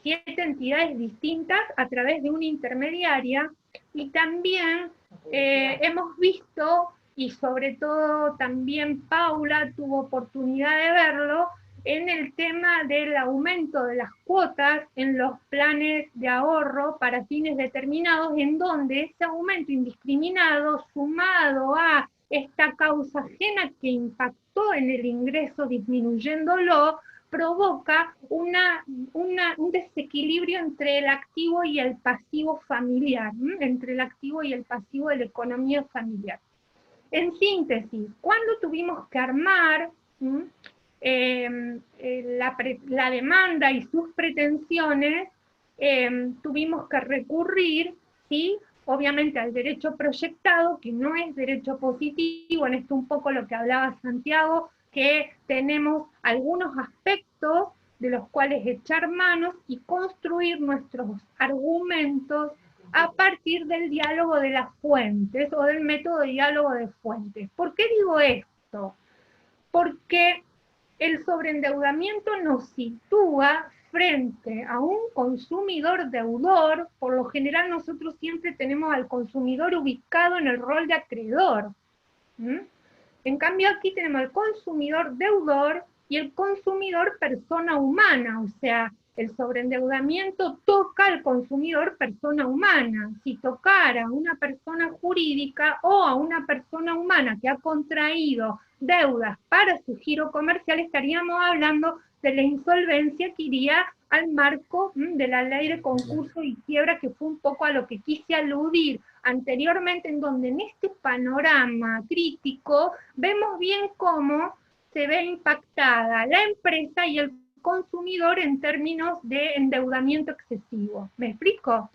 7 entidades distintas a través de una intermediaria, y también hemos visto, y sobre todo también Paula tuvo oportunidad de verlo, en el tema del aumento de las cuotas en los planes de ahorro para fines determinados, en donde ese aumento indiscriminado, sumado a esta causa ajena que impactó en el ingreso disminuyéndolo, provoca un desequilibrio entre el activo y el pasivo familiar, entre el activo y el pasivo de la economía familiar. En síntesis, cuando tuvimos que armar la demanda y sus pretensiones, tuvimos que recurrir, ¿sí?, obviamente al derecho proyectado, que no es derecho positivo, en esto un poco lo que hablaba Santiago, que tenemos algunos aspectos de los cuales echar manos y construir nuestros argumentos a partir del diálogo de las fuentes o del método de diálogo de fuentes. ¿Por qué digo esto? Porque el sobreendeudamiento nos sitúa frente a un consumidor deudor. Por lo general nosotros siempre tenemos al consumidor ubicado en el rol de acreedor. En cambio aquí tenemos al consumidor deudor y el consumidor persona humana, o sea, el sobreendeudamiento toca al consumidor persona humana. Si tocara a una persona jurídica o a una persona humana que ha contraído deudas para su giro comercial, estaríamos hablando de la insolvencia que iría al marco de la ley de concurso y quiebra, que fue un poco a lo que quise aludir anteriormente, en donde en este panorama crítico vemos bien cómo se ve impactada la empresa y el consumidor en términos de endeudamiento excesivo. ¿Me explico?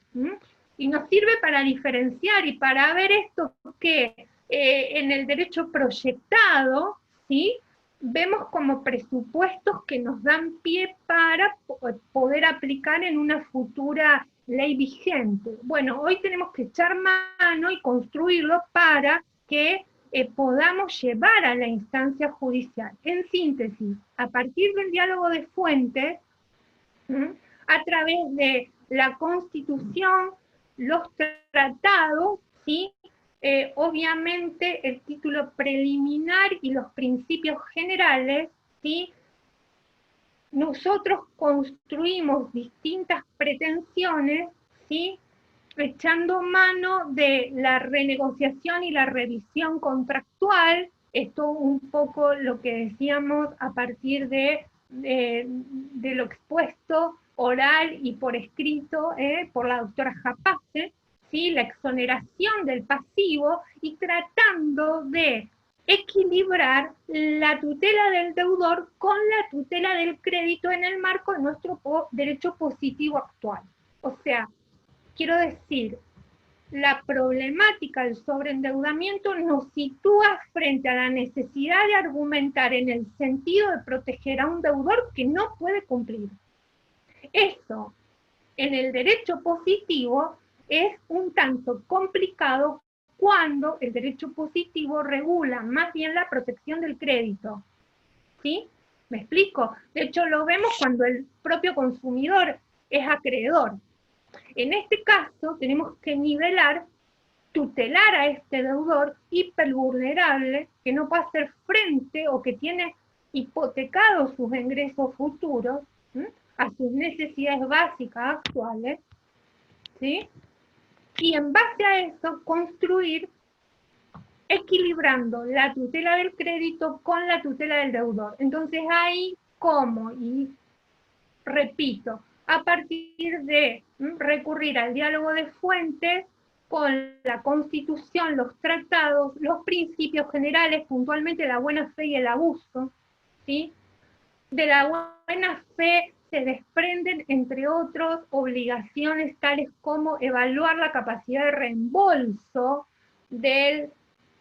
Y nos sirve para diferenciar y para ver esto que en el derecho proyectado, ¿sí?, vemos como presupuestos que nos dan pie para poder aplicar en una futura ley vigente. Bueno, hoy tenemos que echar mano y construirlo para que podamos llevar a la instancia judicial. En síntesis, a partir del diálogo de fuentes, a través de la Constitución, los tratados, ¿sí?, obviamente el título preliminar y los principios generales, ¿sí?, nosotros construimos distintas pretensiones, ¿sí?, echando mano de la renegociación y la revisión contractual. Esto un poco lo que decíamos a partir de lo expuesto oral y por escrito por la doctora Japace, ¿sí?, la exoneración del pasivo y tratando de equilibrar la tutela del deudor con la tutela del crédito en el marco de nuestro derecho positivo actual. O sea, quiero decir, la problemática del sobreendeudamiento nos sitúa frente a la necesidad de argumentar en el sentido de proteger a un deudor que no puede cumplir. Esto, en el derecho positivo, es un tanto complicado cuando el derecho positivo regula más bien la protección del crédito. ¿Sí? ¿Me explico? De hecho, lo vemos cuando el propio consumidor es acreedor. En este caso, tenemos que nivelar, tutelar a este deudor hipervulnerable que no puede hacer frente o que tiene hipotecados sus ingresos futuros, ¿sí?, a sus necesidades básicas actuales, ¿sí?, y en base a eso construir equilibrando la tutela del crédito con la tutela del deudor. Entonces ahí, ¿cómo? Y repito, a partir de recurrir al diálogo de fuentes con la Constitución, los tratados, los principios generales, puntualmente la buena fe y el abuso, ¿sí? De la buena fe se desprenden, entre otros, obligaciones tales como evaluar la capacidad de reembolso del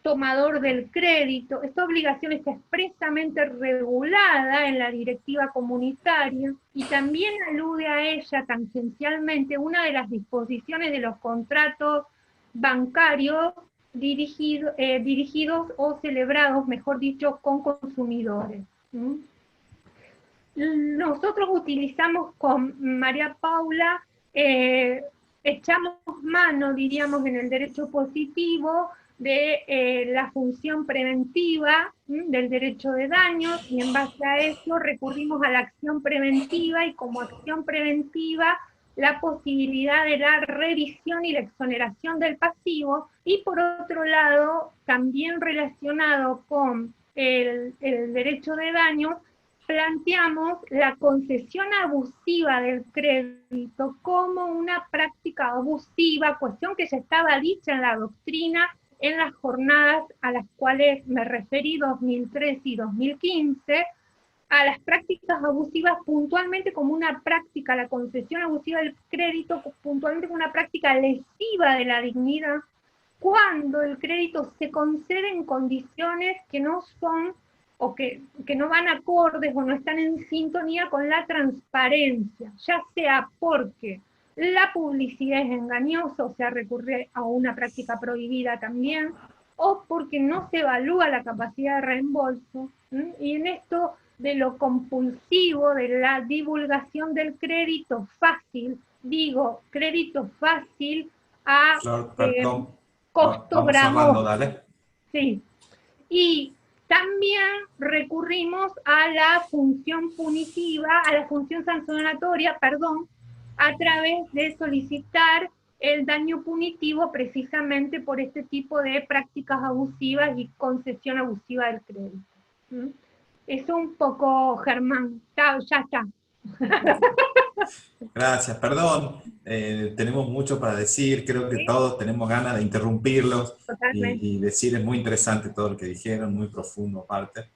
tomador del crédito. Esta obligación está expresamente regulada en la directiva comunitaria y también alude a ella tangencialmente una de las disposiciones de los contratos bancarios dirigidos o celebrados, mejor dicho, con consumidores. nosotros utilizamos con María Paula, echamos mano, diríamos, en el derecho positivo de la función preventiva del derecho de daños, y en base a eso recurrimos a la acción preventiva, y como acción preventiva la posibilidad de la revisión y la exoneración del pasivo, y por otro lado, también relacionado con el derecho de daños, planteamos la concesión abusiva del crédito como una práctica abusiva, cuestión que ya estaba dicha en la doctrina en las jornadas a las cuales me referí, 2003 y 2015, a las prácticas abusivas puntualmente como una práctica, la concesión abusiva del crédito puntualmente como una práctica lesiva de la dignidad, cuando el crédito se concede en condiciones que no son, o que no van acordes o no están en sintonía con la transparencia, ya sea porque la publicidad es engañosa, o sea, recurre a una práctica prohibida también, o porque no se evalúa la capacidad de reembolso, y en esto de lo compulsivo, de la divulgación del crédito fácil, digo, crédito fácil a costo gravoso. Sí. Y también recurrimos a la función punitiva, a la función sancionatoria, perdón, a través de solicitar el daño punitivo precisamente por este tipo de prácticas abusivas y concesión abusiva del crédito. Es un poco, Germán, ya está.
Gracias, perdón, tenemos mucho para decir, creo que todos tenemos ganas de interrumpirlos y decir, es muy interesante todo lo que dijeron, muy profundo aparte,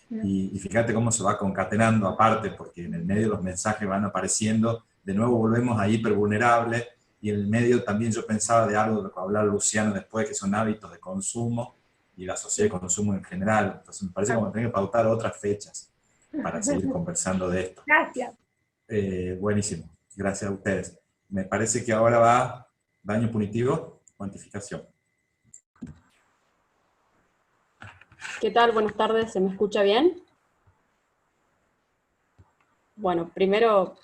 y fíjate cómo se va concatenando aparte, porque en el medio los mensajes van apareciendo, de nuevo volvemos a hipervulnerable, y en el medio también yo pensaba de algo de lo que va a hablar Luciano después, que son hábitos de consumo, y la sociedad de consumo en general, entonces me parece como tener que pautar otras fechas para seguir conversando de esto.
Gracias.
Buenísimo, gracias a ustedes. Me parece que ahora va daño punitivo, cuantificación.
¿Qué tal? Buenas tardes, ¿se me escucha bien? Bueno, primero,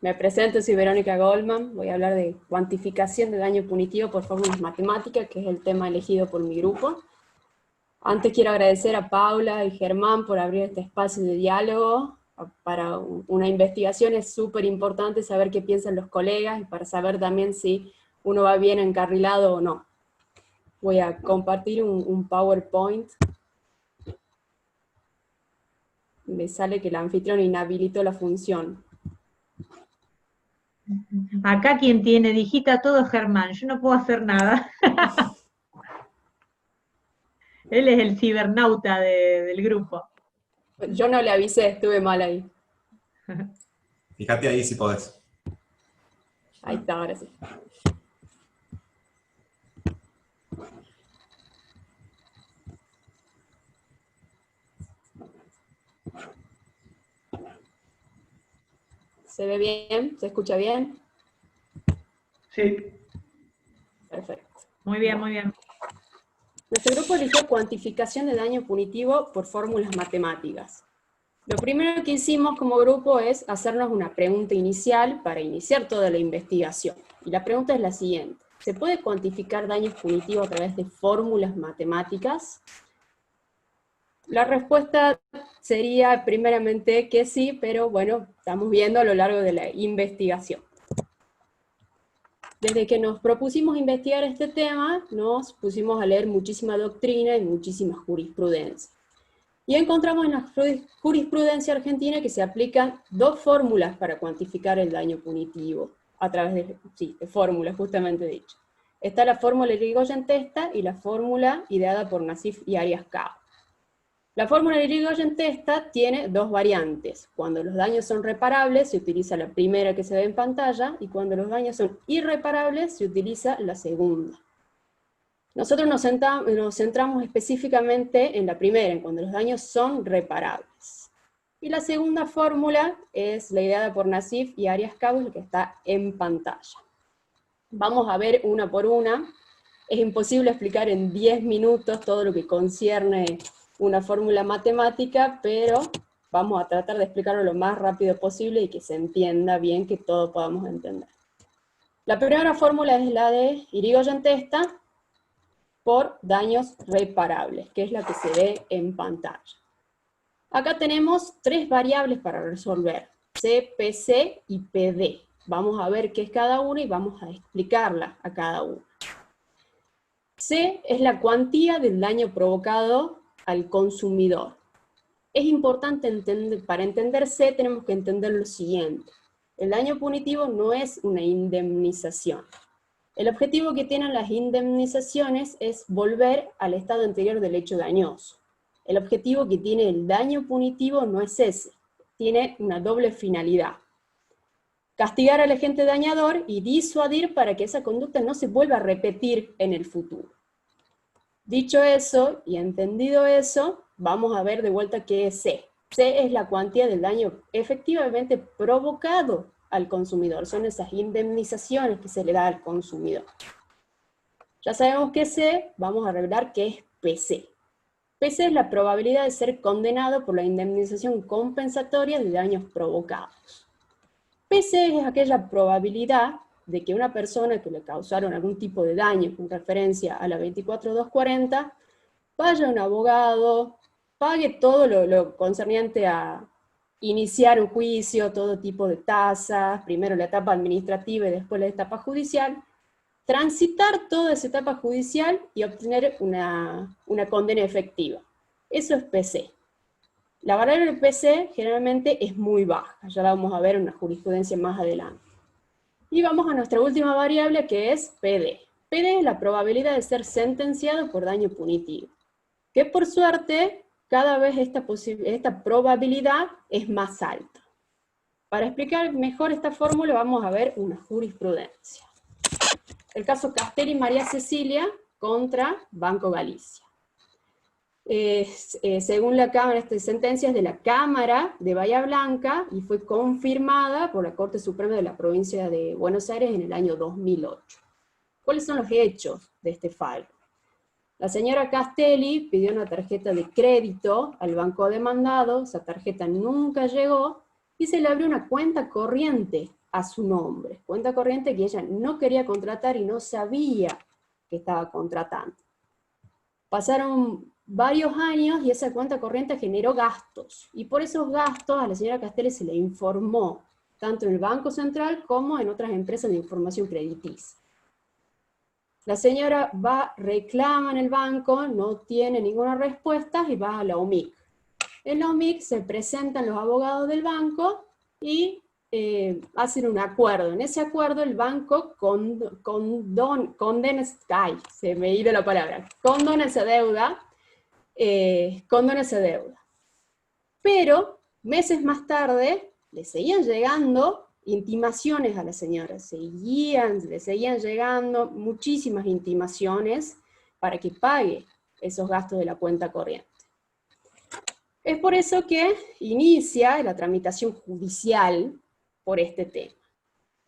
me presento, soy Verónica Goldman, voy a hablar de cuantificación de daño punitivo por fórmulas matemáticas, que es el tema elegido por mi grupo. Antes quiero agradecer a Paula y Germán por abrir este espacio de diálogo. Para una investigación es súper importante saber qué piensan los colegas y para saber también si uno va bien encarrilado o no. Voy a compartir un PowerPoint. Me sale que el anfitrión inhabilitó la función.
Acá quien digita todo es Germán, yo no puedo hacer nada. Él es el cibernauta del grupo.
Yo no le avisé, estuve mal ahí.
Fíjate ahí si podés.
Ahí está, ahora sí. ¿Se ve bien? ¿Se escucha bien?
Sí.
Perfecto.
Muy bien, muy bien.
Nuestro grupo eligió cuantificación de daño punitivo por fórmulas matemáticas. Lo primero que hicimos como grupo es hacernos una pregunta inicial para iniciar toda la investigación. Y la pregunta es la siguiente: ¿se puede cuantificar daños punitivos a través de fórmulas matemáticas? La respuesta sería primeramente que sí, pero bueno, estamos viendo a lo largo de la investigación. Desde que nos propusimos investigar este tema, nos pusimos a leer muchísima doctrina y muchísima jurisprudencia. Y encontramos en la jurisprudencia argentina que se aplican dos fórmulas para cuantificar el daño punitivo, a través de fórmulas, justamente dicho. Está la fórmula Irigoyen-Testa y la fórmula ideada por Nassif y Arias-Cao. La fórmula Irigoyen-Testa tiene dos variantes. Cuando los daños son reparables, se utiliza la primera que se ve en pantalla, y cuando los daños son irreparables, se utiliza la segunda. Nosotros nos centramos específicamente en la primera, en cuando los daños son reparables. Y la segunda fórmula es la ideada por Nassif y Arias-Cao, que está en pantalla. Vamos a ver una por una. Es imposible explicar en 10 minutos todo lo que concierne una fórmula matemática, pero Vamos a tratar de explicarlo lo más rápido posible y que se entienda bien, que todos podamos entender. La primera fórmula es la de Irigoyen-Testa por daños reparables, que es la que se ve en pantalla. Acá tenemos tres variables para resolver, C, PC y PD. Vamos a ver qué es cada una y vamos a explicarla a cada una. C es la cuantía del daño provocado al consumidor. Es importante entender, para entender C tenemos que entender lo siguiente. El daño punitivo no es una indemnización. El objetivo que tienen las indemnizaciones es volver al estado anterior del hecho dañoso. El objetivo que tiene el daño punitivo no es ese, tiene una doble finalidad. Castigar al agente dañador y disuadir para que esa conducta no se vuelva a repetir en el futuro. Dicho eso, y entendido eso, vamos a ver de vuelta qué es C. C es la cuantía del daño efectivamente provocado al consumidor. Son esas indemnizaciones que se le da al consumidor. Ya sabemos qué es C, vamos a revelar qué es PC. PC es la probabilidad de ser condenado por la indemnización compensatoria de daños provocados. PC es aquella probabilidad de que una persona que le causaron algún tipo de daño con referencia a la 24240 vaya a un abogado, pague todo lo concerniente a iniciar un juicio, todo tipo de tasas, primero la etapa administrativa y después la etapa judicial, transitar toda esa etapa judicial y obtener una condena efectiva. Eso es PC. La variable PC generalmente es muy baja, ya la vamos a ver en una jurisprudencia más adelante. Y vamos a nuestra última variable que es PD. PD es la probabilidad de ser sentenciado por daño punitivo, que por suerte cada vez esta probabilidad es más alta. Para explicar mejor esta fórmula vamos a ver una jurisprudencia. El caso Castelli María Cecilia contra Banco Galicia. Según la Cámara, esta sentencia es de la Cámara de Bahía Blanca y fue confirmada por la Corte Suprema de la Provincia de Buenos Aires en el año 2008. ¿Cuáles son los hechos de este fallo? La señora Castelli pidió una tarjeta de crédito al banco demandado, esa tarjeta nunca llegó, y se le abrió una cuenta corriente a su nombre. Cuenta corriente que ella no quería contratar y no sabía que estaba contratando. Pasaron varios años y esa cuenta corriente generó gastos. Y por esos gastos a la señora Castelli se le informó, tanto en el Banco Central como en otras empresas de información crediticia. La señora va, reclama en el banco, no tiene ninguna respuesta y va a la OMIC. En la OMIC se presentan los abogados del banco y hacen un acuerdo. En ese acuerdo el banco condona esa deuda, pero meses más tarde le seguían llegando intimaciones a la señora, le seguían llegando muchísimas intimaciones para que pague esos gastos de la cuenta corriente. Es por eso que inicia la tramitación judicial por este tema.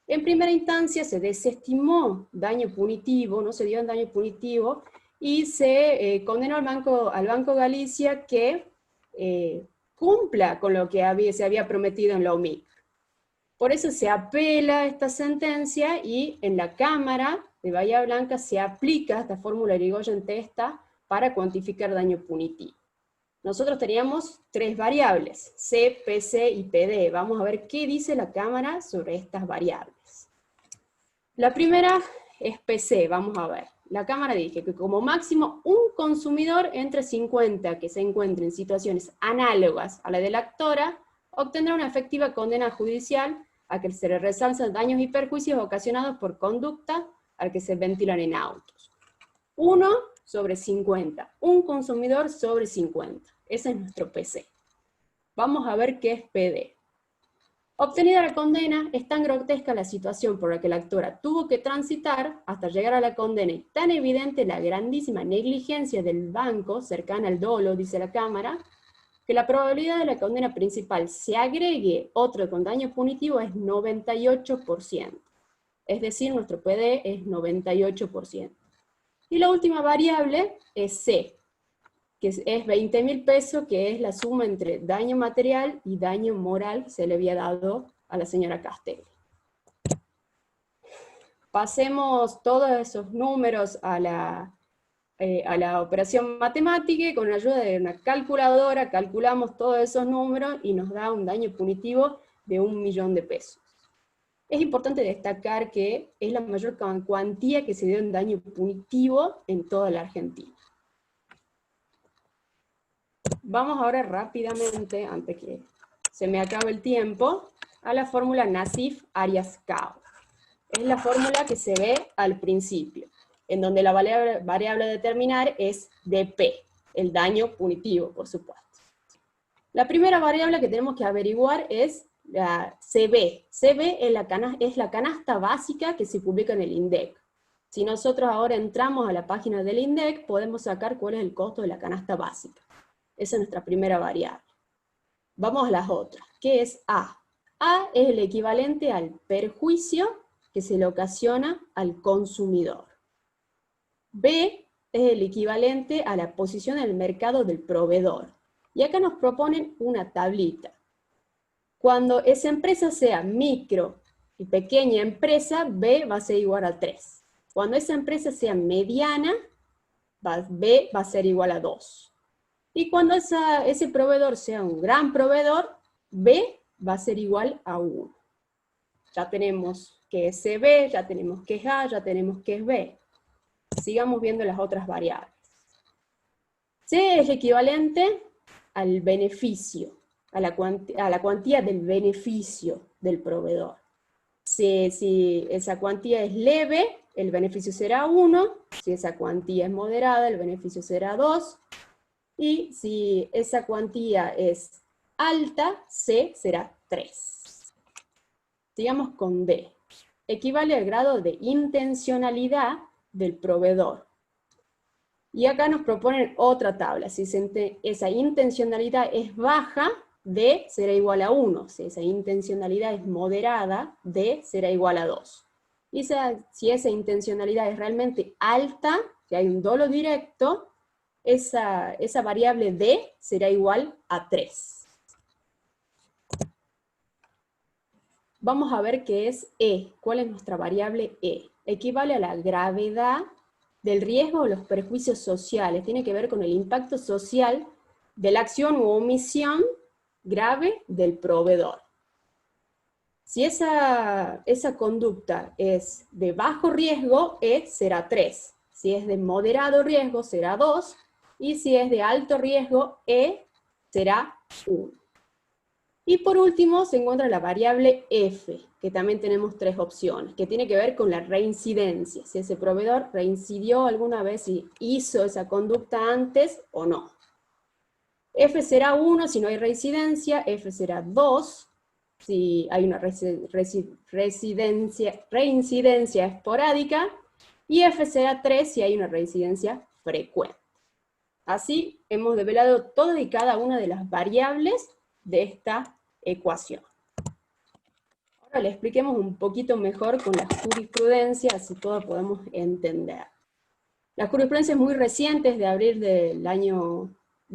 En primera instancia se desestimó daño punitivo, no se dio en daño punitivo, y se condenó al Banco Galicia que cumpla con lo que se había prometido en la OMIC. Por eso se apela esta sentencia y en la Cámara de Bahía Blanca se aplica esta fórmula Irigoyen-Testa para cuantificar daño punitivo. Nosotros teníamos tres variables, C, PC y PD. Vamos a ver qué dice la Cámara sobre estas variables. La primera es PC, vamos a ver. La Cámara dice que como máximo un consumidor entre 50 que se encuentre en situaciones análogas a la de la actora obtendrá una efectiva condena judicial a que se le resalzan daños y perjuicios ocasionados por conducta al que se ventilan en autos. 1 sobre 50, un consumidor sobre 50. Ese es nuestro PC. Vamos a ver qué es PD. Obtenida la condena, es tan grotesca la situación por la que la actora tuvo que transitar hasta llegar a la condena y tan evidente la grandísima negligencia del banco, cercana al dolo, dice la Cámara, que la probabilidad de la condena principal se agregue otro con daño punitivo es 98%. Es decir, nuestro PD es 98%. Y la última variable es C. que es 20.000 pesos, que es la suma entre daño material y daño moral que se le había dado a la señora Castelli. Pasemos todos esos números a la operación matemática, y con la ayuda de una calculadora calculamos todos esos números y nos da un daño punitivo de 1 millón de pesos. Es importante destacar que es la mayor cuantía que se dio en daño punitivo en toda la Argentina. Vamos ahora rápidamente, antes que se me acabe el tiempo, a la fórmula Nassif-Arias-Kao. Es la fórmula que se ve al principio, en donde la variable a determinar es dP, el daño punitivo, por supuesto. La primera variable que tenemos que averiguar es la CB. CB es la canasta básica que se publica en el INDEC. Si nosotros ahora entramos a la página del INDEC, podemos sacar cuál es el costo de la canasta básica. Esa es nuestra primera variable. Vamos a las otras. ¿Qué es A? A es el equivalente al perjuicio que se le ocasiona al consumidor. B es el equivalente a la posición en el mercado del proveedor. Y acá nos proponen una tablita. Cuando esa empresa sea micro y pequeña empresa, B va a ser igual a 3. Cuando esa empresa sea mediana, B va a ser igual a 2. Y cuando ese proveedor sea un gran proveedor, B va a ser igual a 1. Ya tenemos que es CB, ya tenemos que es A, ya tenemos que es B. Sigamos viendo las otras variables. C es equivalente al beneficio, a la cuantía del beneficio del proveedor. Si esa cuantía es leve, el beneficio será 1. Si esa cuantía es moderada, el beneficio será 2. Y si esa cuantía es alta, C será 3. Sigamos con D. Equivale al grado de intencionalidad del proveedor. Y acá nos proponen otra tabla. Si esa intencionalidad es baja, D será igual a 1. Si esa intencionalidad es moderada, D será igual a 2. Y si esa intencionalidad es realmente alta, si hay un dolo directo, esa variable D será igual a 3. Vamos a ver qué es E. ¿Cuál es nuestra variable E? Equivale a la gravedad del riesgo o los perjuicios sociales. Tiene que ver con el impacto social de la acción u omisión grave del proveedor. Si esa conducta es de bajo riesgo, E será 3. Si es de moderado riesgo, será 2. Y si es de alto riesgo, E será 1. Y por último se encuentra la variable F, que también tenemos 3 opciones, que tiene que ver con la reincidencia. Si ese proveedor reincidió alguna vez y hizo esa conducta antes o no. F será 1 si no hay reincidencia, F será 2 si hay una reincidencia esporádica, y F será 3 si hay una reincidencia frecuente. Así hemos develado todas y cada una de las variables de esta ecuación. Ahora le expliquemos un poquito mejor con la jurisprudencia, así todos podemos entender. La jurisprudencia es muy reciente, es de abril de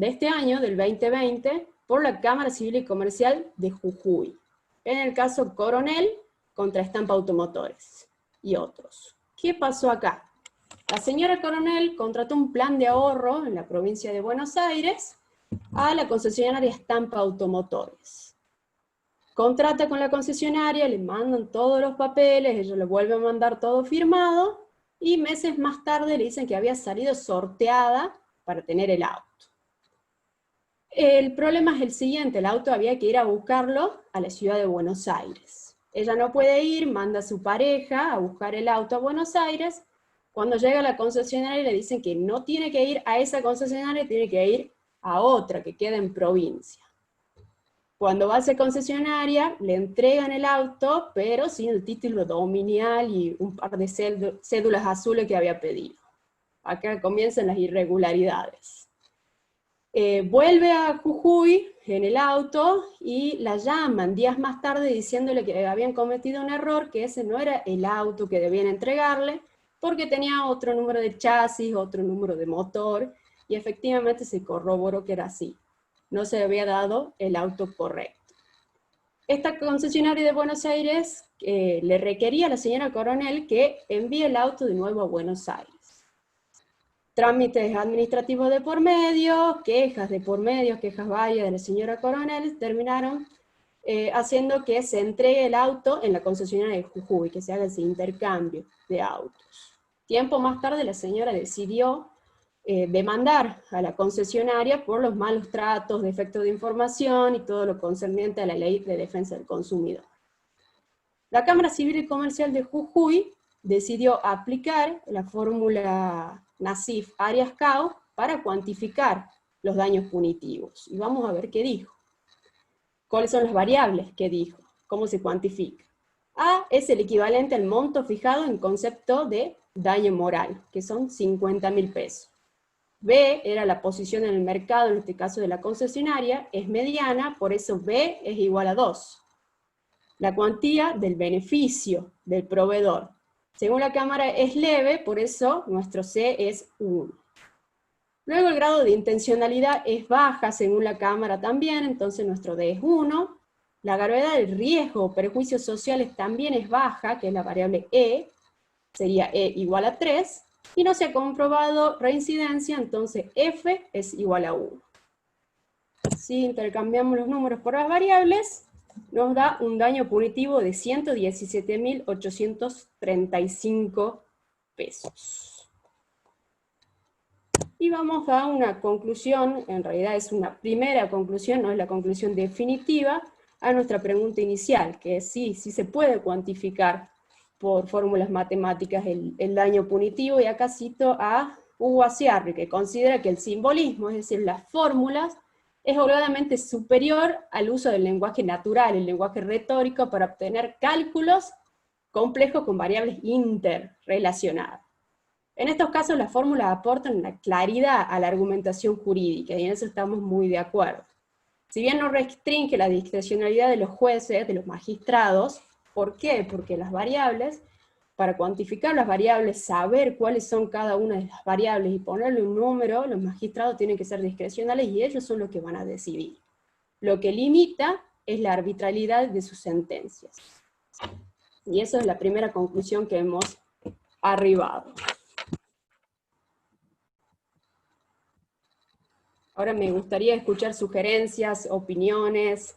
este año, del 2020, por la Cámara Civil y Comercial de Jujuy, en el caso Coronel contra Estampa Automotores y otros. ¿Qué pasó acá? La señora Coronel contrató un plan de ahorro en la provincia de Buenos Aires a la concesionaria Estampa Automotores. Contrata con la concesionaria, le mandan todos los papeles, ellos le vuelven a mandar todo firmado, y meses más tarde le dicen que había salido sorteada para tener el auto. El problema es el siguiente, el auto había que ir a buscarlo a la ciudad de Buenos Aires. Ella no puede ir, manda a su pareja a buscar el auto a Buenos Aires. Cuando llega a la concesionaria le dicen que no tiene que ir a esa concesionaria, tiene que ir a otra que queda en provincia. Cuando va a esa concesionaria, le entregan el auto, pero sin el título dominial y un par de cédulas azules que había pedido. Acá comienzan las irregularidades. Vuelve a Jujuy en el auto y la llaman días más tarde diciéndole que habían cometido un error, que ese no era el auto que debían entregarle, porque tenía otro número de chasis, otro número de motor, y efectivamente se corroboró que era así. No se había dado el auto correcto. Esta concesionaria de Buenos Aires le requería a la señora Coronel que envíe el auto de nuevo a Buenos Aires. Trámites administrativos de por medio, quejas de por medio, quejas varias de la señora Coronel, terminaron haciendo que se entregue el auto en la concesionaria de Jujuy, que se haga ese intercambio de autos. Tiempo más tarde la señora decidió demandar a la concesionaria por los malos tratos, defectos de información y todo lo concerniente a la ley de defensa del consumidor. La Cámara Civil y Comercial de Jujuy decidió aplicar la fórmula Nassif-Arias-Cao para cuantificar los daños punitivos. Y vamos a ver qué dijo. ¿Cuáles son las variables que dijo? ¿Cómo se cuantifica? A es el equivalente al monto fijado en concepto de daño moral, que son 50.000 pesos. B era la posición en el mercado, en este caso de la concesionaria, es mediana, por eso B es igual a 2. La cuantía del beneficio del proveedor. Según la Cámara es leve, por eso nuestro C es 1. Luego el grado de intencionalidad es baja, según la Cámara también, entonces nuestro D es 1. La gravedad del riesgo o perjuicios sociales también es baja, que es la variable E, sería E igual a 3. Y no se ha comprobado reincidencia, entonces F es igual a 1. Si intercambiamos los números por las variables, nos da un daño punitivo de 117.835 pesos. Y vamos a una conclusión, en realidad es una primera conclusión, no es la conclusión definitiva, a nuestra pregunta inicial, que es sí se puede cuantificar por fórmulas matemáticas el daño punitivo, y acá cito a Hugo Aciarri, que considera que el simbolismo, es decir, las fórmulas, es holgadamente superior al uso del lenguaje natural, el lenguaje retórico, para obtener cálculos complejos con variables interrelacionadas. En estos casos las fórmulas aportan una claridad a la argumentación jurídica, y en eso estamos muy de acuerdo. Si bien no restringe la discrecionalidad de los jueces, de los magistrados, ¿por qué? Porque las variables, para cuantificar las variables, saber cuáles son cada una de las variables y ponerle un número, los magistrados tienen que ser discrecionales y ellos son los que van a decidir. Lo que limita es la arbitrariedad de sus sentencias. Y esa es la primera conclusión que hemos arribado. Ahora me gustaría escuchar sugerencias, opiniones.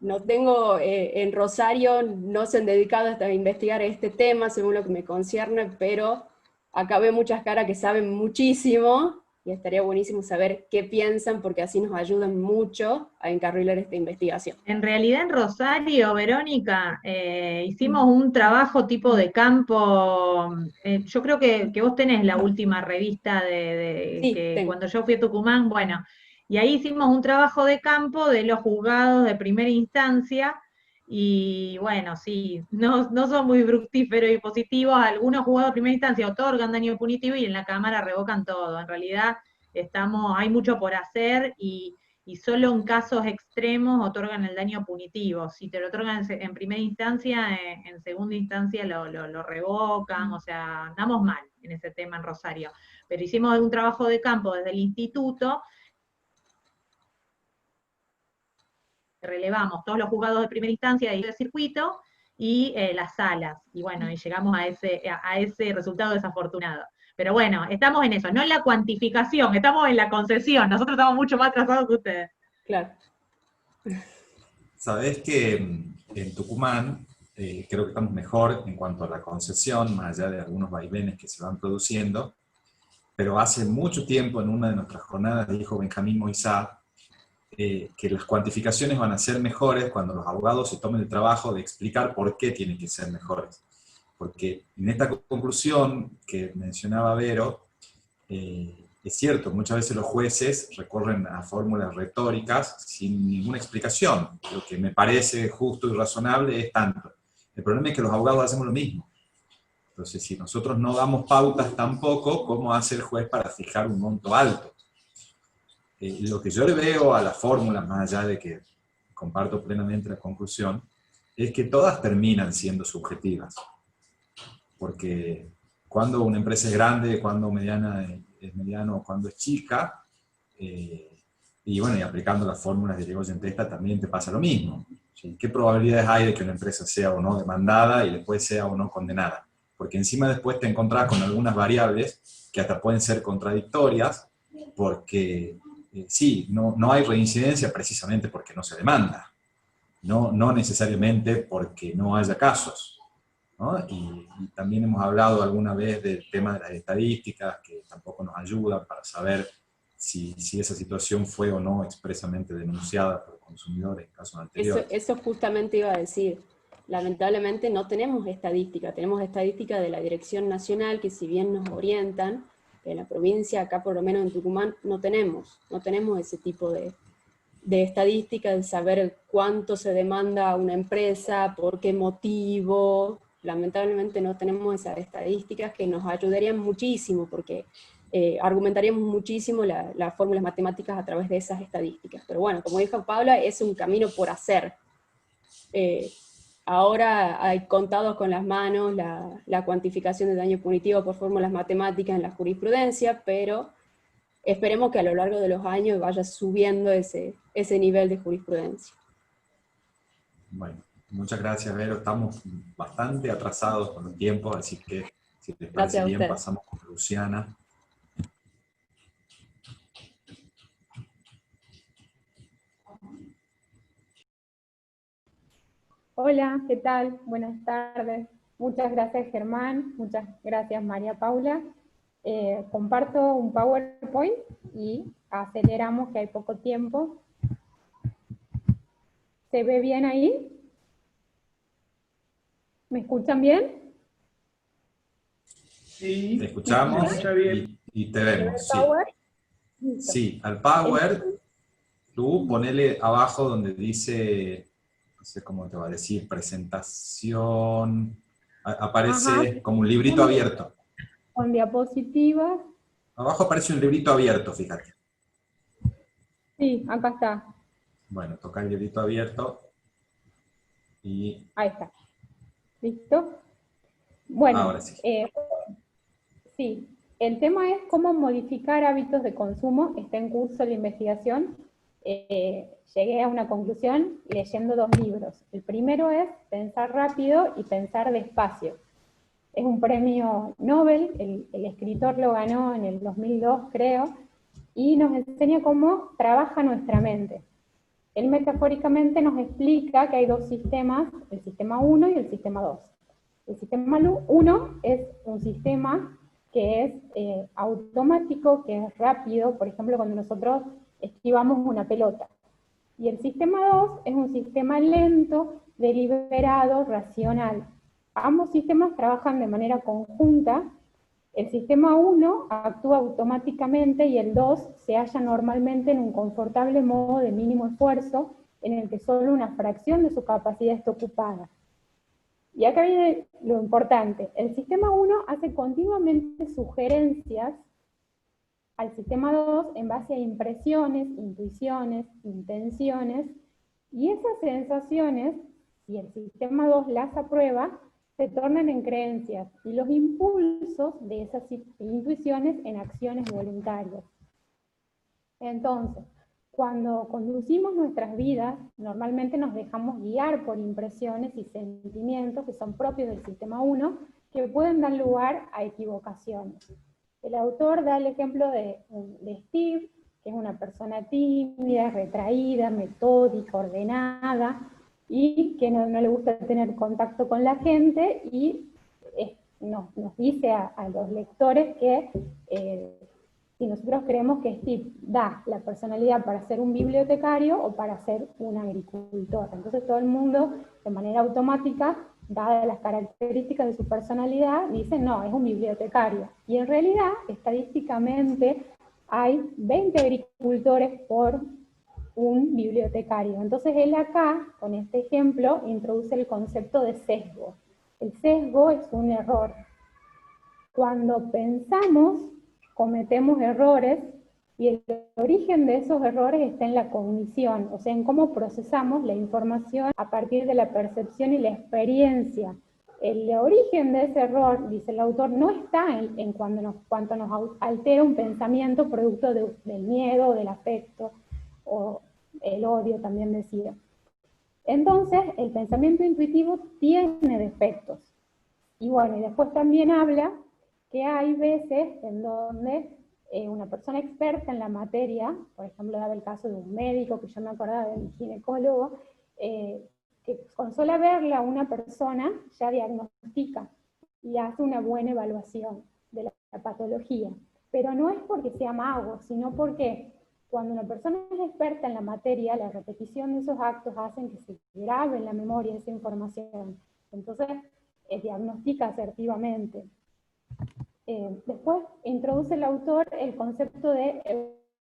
No tengo, en Rosario no se han dedicado hasta a investigar este tema, según lo que me concierne, pero acá veo muchas caras que saben muchísimo, y estaría buenísimo saber qué piensan, porque así nos ayudan mucho a encarrilar esta investigación.
En realidad en Rosario, Verónica, hicimos un trabajo tipo de campo. Yo creo que vos tenés la última revista
Sí,
que
tengo.
cuando yo fui a Tucumán, bueno, y ahí hicimos un trabajo de campo de los juzgados de primera instancia, y bueno, sí, no son muy fructíferos y positivos. Algunos juzgados de primera instancia otorgan daño punitivo y en la Cámara revocan todo. En realidad hay mucho por hacer, y solo en casos extremos otorgan el daño punitivo. Si te lo otorgan en primera instancia, en segunda instancia lo revocan, o sea, andamos mal en ese tema en Rosario. Pero hicimos un trabajo de campo desde el instituto, relevamos todos los juzgados de primera instancia y de circuito, y las salas, y bueno, y llegamos a ese resultado desafortunado. Pero bueno, estamos en eso, no en la cuantificación, estamos en la concesión. Nosotros estamos mucho más atrasados que ustedes.
Claro.
Sabés que en Tucumán creo que estamos mejor en cuanto a la concesión, más allá de algunos vaivenes que se van produciendo, pero hace mucho tiempo en una de nuestras jornadas dijo Benjamín Moisá que las cuantificaciones van a ser mejores cuando los abogados se tomen el trabajo de explicar por qué tienen que ser mejores. Porque en esta conclusión que mencionaba Vero, es cierto, muchas veces los jueces recorren a fórmulas retóricas sin ninguna explicación. Lo que me parece justo y razonable es tanto. El problema es que los abogados hacemos lo mismo. Entonces, si nosotros no damos pautas tampoco, ¿cómo hace el juez para fijar un monto alto? Lo que yo le veo a la fórmula, más allá de que comparto plenamente la conclusión, es que todas terminan siendo subjetivas. Porque cuando una empresa es grande, cuando mediana es mediano o cuándo es chica, y bueno, y aplicando las fórmulas de Irigoyen-Testa también te pasa lo mismo. ¿Sí? ¿Qué probabilidades hay de que una empresa sea o no demandada y después sea o no condenada? Porque encima después te encontrás con algunas variables que hasta pueden ser contradictorias, porque sí, no hay reincidencia precisamente porque no se demanda, no necesariamente porque no haya casos, ¿no? Y también hemos hablado alguna vez del tema de las estadísticas, que tampoco nos ayudan para saber si esa situación fue o no expresamente denunciada por consumidores en casos anteriores.
Eso justamente iba a decir. Lamentablemente no tenemos estadística, tenemos estadística de la Dirección Nacional, que si bien nos orientan, en la provincia, acá por lo menos en Tucumán, no tenemos ese tipo de estadística, de saber cuánto se demanda a una empresa, por qué motivo. Lamentablemente no tenemos esas estadísticas que nos ayudarían muchísimo, porque argumentaríamos muchísimo las fórmulas matemáticas a través de esas estadísticas. Pero bueno, como dijo Paula, es un camino por hacer. Ahora hay contados con las manos la cuantificación de daño punitivo por fórmulas matemáticas en la jurisprudencia, pero esperemos que a lo largo de los años vaya subiendo ese nivel de jurisprudencia.
Bueno, muchas gracias, Vero. Estamos bastante atrasados con los tiempos, así que si les parece bien pasamos con Luciana.
Hola, ¿qué tal? Buenas tardes. Muchas gracias, Germán. Muchas gracias, María Paula. Comparto un PowerPoint y aceleramos, que hay poco tiempo. ¿Se ve bien ahí? ¿Me escuchan bien?
Sí. Te escuchamos y te vemos. Sí. Sí, al Power, tú ponele abajo donde dice, no sé cómo te va a decir, presentación, aparece como un librito abierto.
Con diapositivas.
Abajo aparece un librito abierto, fíjate.
Sí, acá está.
Bueno, toca el librito abierto y...
Ahí está. ¿Listo? Bueno,
ahora sí.
Sí, el tema es cómo modificar hábitos de consumo. Está en curso la investigación. Llegué a una conclusión leyendo 2 libros. El primero es Pensar rápido y Pensar despacio. Es un premio Nobel, el escritor lo ganó en el 2002, creo, y nos enseña cómo trabaja nuestra mente. Él metafóricamente nos explica que hay 2 sistemas, el sistema 1 y el sistema 2. El sistema 1 es un sistema que es automático, que es rápido, por ejemplo, cuando nosotros esquivamos una pelota. Y el sistema 2 es un sistema lento, deliberado, racional. Ambos sistemas trabajan de manera conjunta. El sistema 1 actúa automáticamente y el 2 se halla normalmente en un confortable modo de mínimo esfuerzo, en el que solo una fracción de su capacidad está ocupada. Y acá viene lo importante. El sistema 1 hace continuamente sugerencias al sistema 2 en base a impresiones, intuiciones, intenciones, y esas sensaciones, si el sistema 2 las aprueba, se tornan en creencias, y los impulsos de esas intuiciones en acciones voluntarias. Entonces, cuando conducimos nuestras vidas, normalmente nos dejamos guiar por impresiones y sentimientos que son propios del sistema 1, que pueden dar lugar a equivocaciones. El autor da el ejemplo de Steve, que es una persona tímida, retraída, metódica, ordenada, y que no le gusta tener contacto con la gente, y nos dice a los lectores que si nosotros creemos que Steve da la personalidad para ser un bibliotecario o para ser un agricultor. Entonces todo el mundo, de manera automática, dadas las características de su personalidad, dice, no, es un bibliotecario. Y en realidad, estadísticamente, hay 20 agricultores por un bibliotecario. Entonces él acá, con este ejemplo, introduce el concepto de sesgo. El sesgo es un error. Cuando pensamos, cometemos errores, y el origen de esos errores está en la cognición, o sea, en cómo procesamos la información a partir de la percepción y la experiencia. El origen de ese error, dice el autor, no está en cuanto nos altera un pensamiento producto del miedo, del afecto, o el odio también decía. Entonces, el pensamiento intuitivo tiene defectos. Y bueno, y después también habla que hay veces en donde una persona experta en la materia, por ejemplo, daba el caso de un médico, que yo me acordaba de mi ginecólogo, que con sola verla a una persona ya diagnostica y hace una buena evaluación de la patología. Pero no es porque sea mago, sino porque cuando una persona es experta en la materia, la repetición de esos actos hacen que se grabe en la memoria esa información. Entonces, diagnostica asertivamente. Después introduce el autor el concepto de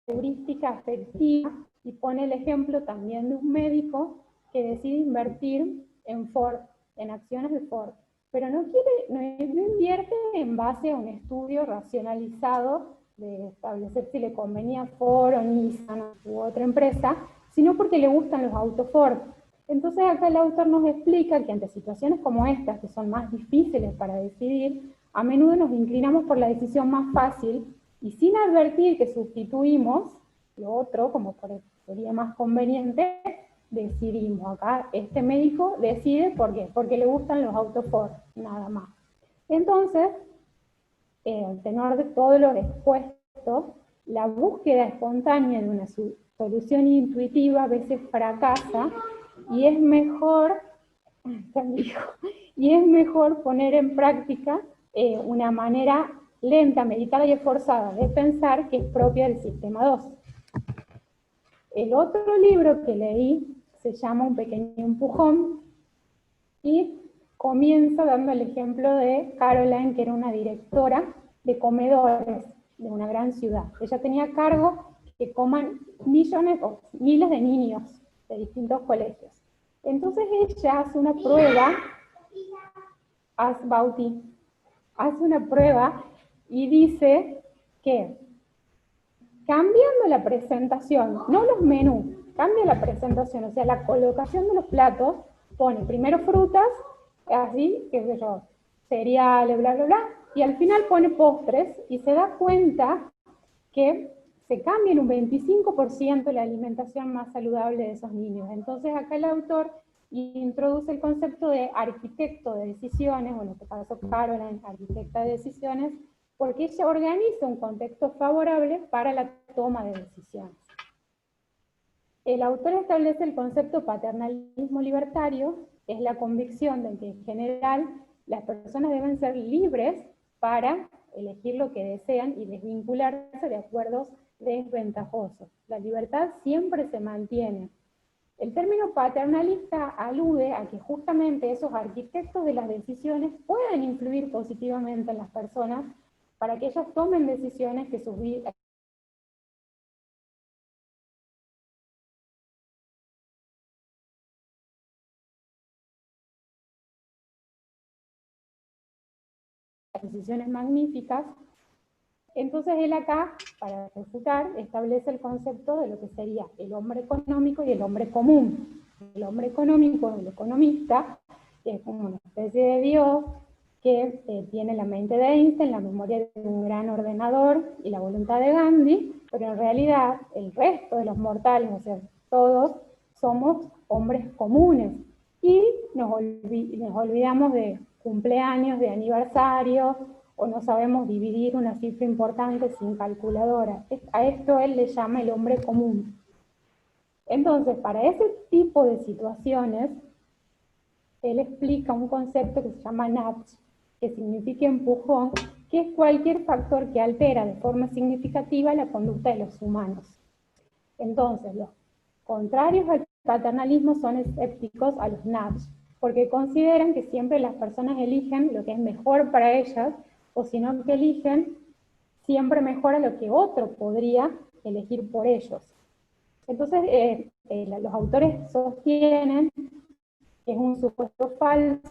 heurística afectiva y pone el ejemplo también de un médico que decide invertir en Ford, en acciones de Ford, pero no invierte en base a un estudio racionalizado de establecer si le convenía Ford o Nissan u otra empresa, sino porque le gustan los autos Ford. Entonces acá el autor nos explica que ante situaciones como estas, que son más difíciles para decidir, a menudo nos inclinamos por la decisión más fácil y sin advertir que sustituimos lo otro, como sería más conveniente, decidimos. Acá este médico decide, ¿por qué? Porque le gustan los autos Ford, nada más. Entonces, al tenor de todo lo expuesto, la búsqueda espontánea de una solución intuitiva a veces fracasa y es mejor poner en práctica una manera lenta, meditada y esforzada de pensar que es propia del sistema 2. El otro libro que leí se llama Un pequeño empujón y comienza dando el ejemplo de Caroline, que era una directora de comedores de una gran ciudad. Ella tenía a cargo que coman millones o miles de niños de distintos colegios. Entonces ella hace una prueba, hace una prueba y dice que cambiando la presentación, no los menús, cambia la presentación, o sea, la colocación de los platos, pone primero frutas, así, qué sé yo, cereales, bla, bla, bla, y al final pone postres, y se da cuenta que se cambia en un 25% la alimentación más saludable de esos niños. Entonces acá el autor introduce el concepto de arquitecto de decisiones, bueno, en este caso Caroline, arquitecta de decisiones, porque ella organiza un contexto favorable para la toma de decisiones. El autor establece el concepto paternalismo libertario, que es la convicción de que en general las personas deben ser libres para elegir lo que desean y desvincularse de acuerdos desventajosos. La libertad siempre se mantiene. El término paternalista alude a que justamente esos arquitectos de las decisiones pueden influir positivamente en las personas para que ellas tomen decisiones que sus vidas decisiones magníficas. Entonces él acá, para refutar, establece el concepto de lo que sería el hombre económico y el hombre común. El hombre económico, el economista, que es como una especie de Dios, que tiene la mente de Einstein, la memoria de un gran ordenador y la voluntad de Gandhi, pero en realidad el resto de los mortales, o sea, todos, somos hombres comunes. Y nos olvidamos de cumpleaños, de aniversarios, o no sabemos dividir una cifra importante sin calculadora. A esto él le llama el hombre común. Entonces, para ese tipo de situaciones, él explica un concepto que se llama nudge, que significa empujón, que es cualquier factor que altera de forma significativa la conducta de los humanos. Entonces, los contrarios al paternalismo son escépticos a los nudge, porque consideran que siempre las personas eligen lo que es mejor para ellas, o si no que eligen siempre mejor a lo que otro podría elegir por ellos. Entonces, los autores sostienen que es un supuesto falso,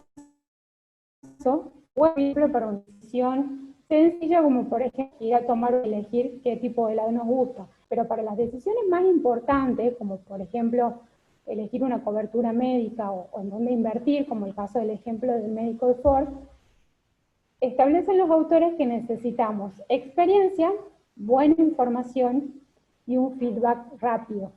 o ejemplo para una decisión sencilla, como por ejemplo ir a tomar o elegir qué tipo de helado nos gusta. Pero para las decisiones más importantes, como por ejemplo elegir una cobertura médica o en dónde invertir, como el caso del ejemplo del médico de Ford, establecen los autores que necesitamos experiencia, buena información y un feedback rápido.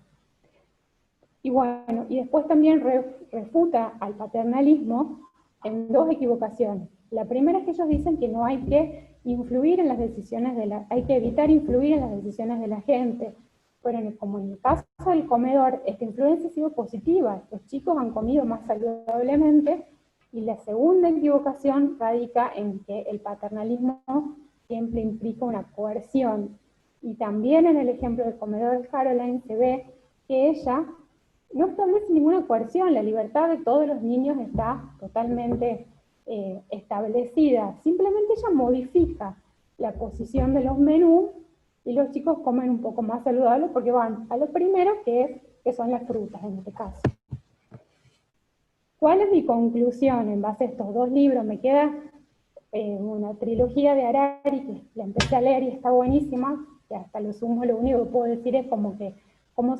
Y bueno, y después también refuta al paternalismo en dos equivocaciones. La primera es que ellos dicen que no hay que influir en las decisiones hay que evitar influir en las decisiones de la gente. Pero como en el caso del comedor, esta influencia ha sido positiva. Los chicos han comido más saludablemente. Y la segunda equivocación radica en que el paternalismo siempre implica una coerción. Y también en el ejemplo del comedor de Caroline se ve que ella no establece ninguna coerción, la libertad de todos los niños está totalmente establecida. Simplemente ella modifica la posición de los menús y los chicos comen un poco más saludables porque van a lo primero que son las frutas en este caso. ¿Cuál es mi conclusión en base a estos dos libros? Me queda una trilogía de Harari que la empecé a leer y está buenísima, que hasta lo sumo lo único que puedo decir es como que cómo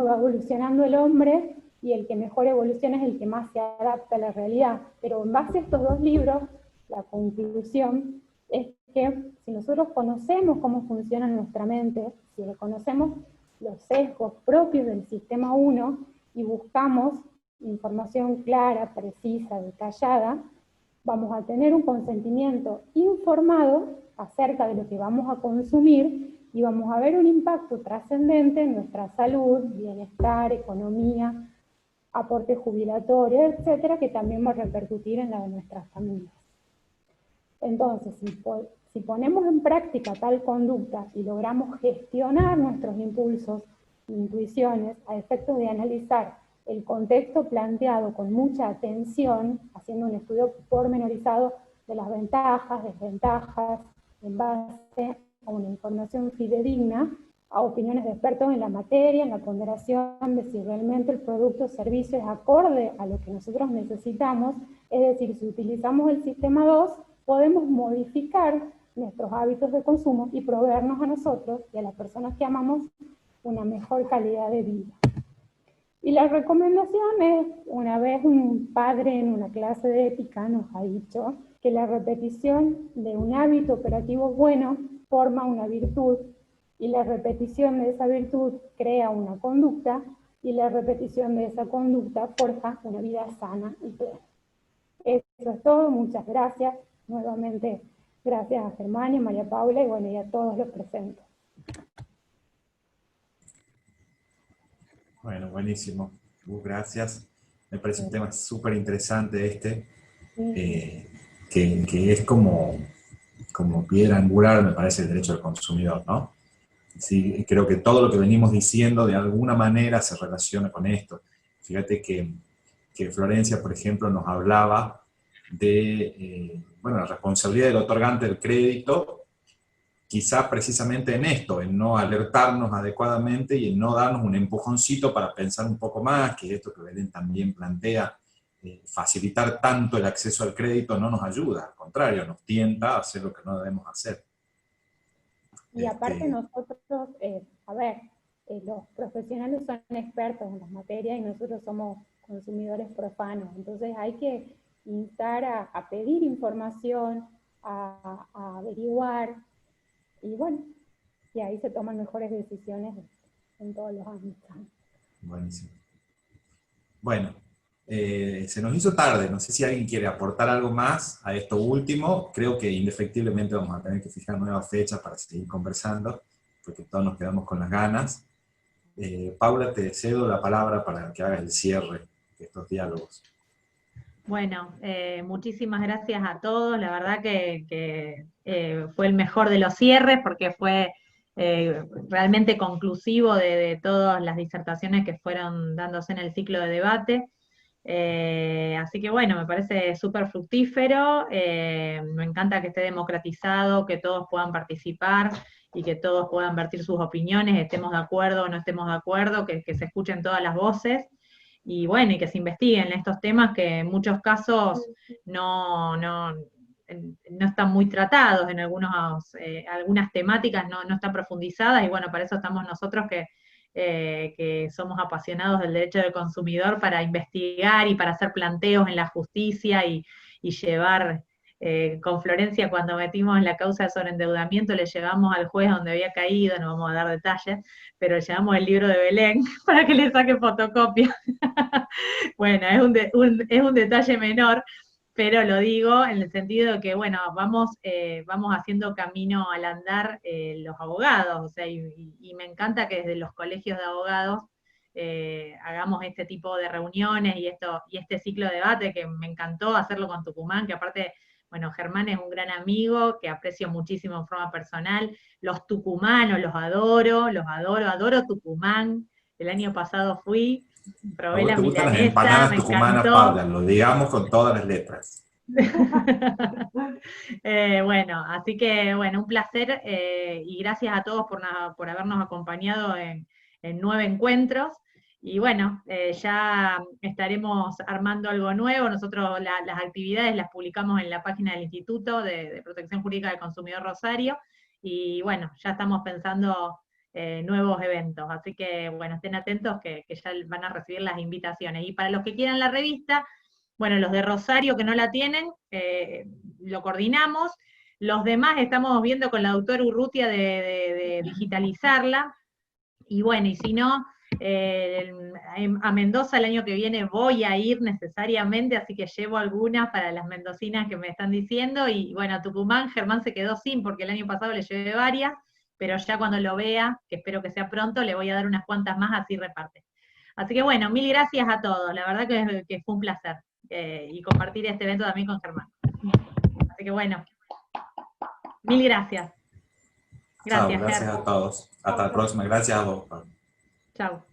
va evolucionando el hombre, y el que mejor evoluciona es el que más se adapta a la realidad. Pero en base a estos dos libros, la conclusión es que si nosotros conocemos cómo funciona nuestra mente, si conocemos los sesgos propios del sistema 1 y buscamos información clara, precisa, detallada, vamos a tener un consentimiento informado acerca de lo que vamos a consumir y vamos a ver un impacto trascendente en nuestra salud, bienestar, economía, aporte jubilatorio, etcétera, que también va a repercutir en la de nuestras familias. Entonces, si ponemos en práctica tal conducta y logramos gestionar nuestros impulsos e intuiciones a efectos de analizar el contexto planteado con mucha atención, haciendo un estudio pormenorizado de las ventajas, desventajas, en base a una información fidedigna, a opiniones de expertos en la materia, en la ponderación de si realmente el producto o servicio es acorde a lo que nosotros necesitamos, es decir, si utilizamos el sistema 2, podemos modificar nuestros hábitos de consumo y proveernos a nosotros y a las personas que amamos una mejor calidad de vida. Y la recomendación es, una vez un padre en una clase de ética nos ha dicho que la repetición de un hábito operativo bueno forma una virtud, y la repetición de esa virtud crea una conducta, y la repetición de esa conducta forja una vida sana y plena. Eso es todo, muchas gracias. Nuevamente, gracias a Germán y a María Paula, y bueno, y a todos los presentes.
Bueno, buenísimo. Gracias. Me parece un tema súper interesante este, que es como piedra angular, me parece, el derecho del consumidor, ¿no? Sí, creo que todo lo que venimos diciendo de alguna manera se relaciona con esto. Fíjate que Florencia, por ejemplo, nos hablaba de la responsabilidad del otorgante del crédito, quizá precisamente en esto, en no alertarnos adecuadamente y en no darnos un empujoncito para pensar un poco más, que esto que Belén también plantea, facilitar tanto el acceso al crédito no nos ayuda, al contrario, nos tienta a hacer lo que no debemos hacer.
Y aparte nosotros, los profesionales son expertos en las materias y nosotros somos consumidores profanos, entonces hay que instar a pedir información, a averiguar, y bueno, y ahí se toman mejores decisiones en todos los ámbitos.
Buenísimo. Bueno, se nos hizo tarde, no sé si alguien quiere aportar algo más a esto último. Creo que indefectiblemente vamos a tener que fijar nuevas fechas para seguir conversando, porque todos nos quedamos con las ganas. Paula, te cedo la palabra para que hagas el cierre de estos diálogos.
Bueno, muchísimas gracias a todos, la verdad que fue el mejor de los cierres porque fue realmente conclusivo de todas las disertaciones que fueron dándose en el ciclo de debate. Así que bueno, me parece súper fructífero, me encanta que esté democratizado, que todos puedan participar y que todos puedan vertir sus opiniones, estemos de acuerdo o no estemos de acuerdo, que se escuchen todas las voces. Y bueno, y que se investiguen estos temas que en muchos casos no están muy tratados, en algunas temáticas no están profundizadas, y bueno, para eso estamos nosotros que que somos apasionados del derecho del consumidor, para investigar y para hacer planteos en la justicia y llevar, con Florencia cuando metimos la causa de sobreendeudamiento, le llevamos al juez donde había caído, no vamos a dar detalles, pero le llevamos el libro de Belén para que le saque fotocopia. Bueno, es un detalle menor, pero lo digo en el sentido de que, bueno, vamos haciendo camino al andar los abogados, o sea, y me encanta que desde los colegios de abogados hagamos este tipo de reuniones y este ciclo de debate, que me encantó hacerlo con Tucumán, que aparte, bueno, Germán es un gran amigo, que aprecio muchísimo en forma personal. Los tucumanos los adoro Tucumán. El año pasado fui, probé la
¿Te gustan las
milanesa,
empanadas
me
tucumanas,
encantó.
Paula? Lo digamos con todas las letras.
Bueno, así que, bueno, un placer y gracias a todos por habernos acompañado en 9 encuentros. Y bueno, ya estaremos armando algo nuevo. Nosotros las actividades las publicamos en la página del Instituto de Protección Jurídica del Consumidor Rosario. Y bueno, ya estamos pensando nuevos eventos. Así que, bueno, estén atentos que ya van a recibir las invitaciones. Y para los que quieran la revista, bueno, los de Rosario que no la tienen, lo coordinamos. Los demás estamos viendo con la doctora Urrutia de digitalizarla. Y bueno, y si no, a Mendoza el año que viene voy a ir necesariamente, así que llevo algunas para las mendocinas que me están diciendo. Y bueno, a Tucumán, Germán se quedó sin, porque el año pasado le llevé varias, pero ya cuando lo vea, que espero que sea pronto, le voy a dar unas cuantas más, así reparte. Así que bueno, mil gracias a todos, la verdad que fue un placer. Y compartir este evento también con Germán. Así que bueno, mil gracias.
Gracias a todos. Hasta la próxima. Gracias a vos, Pablo.
Chao.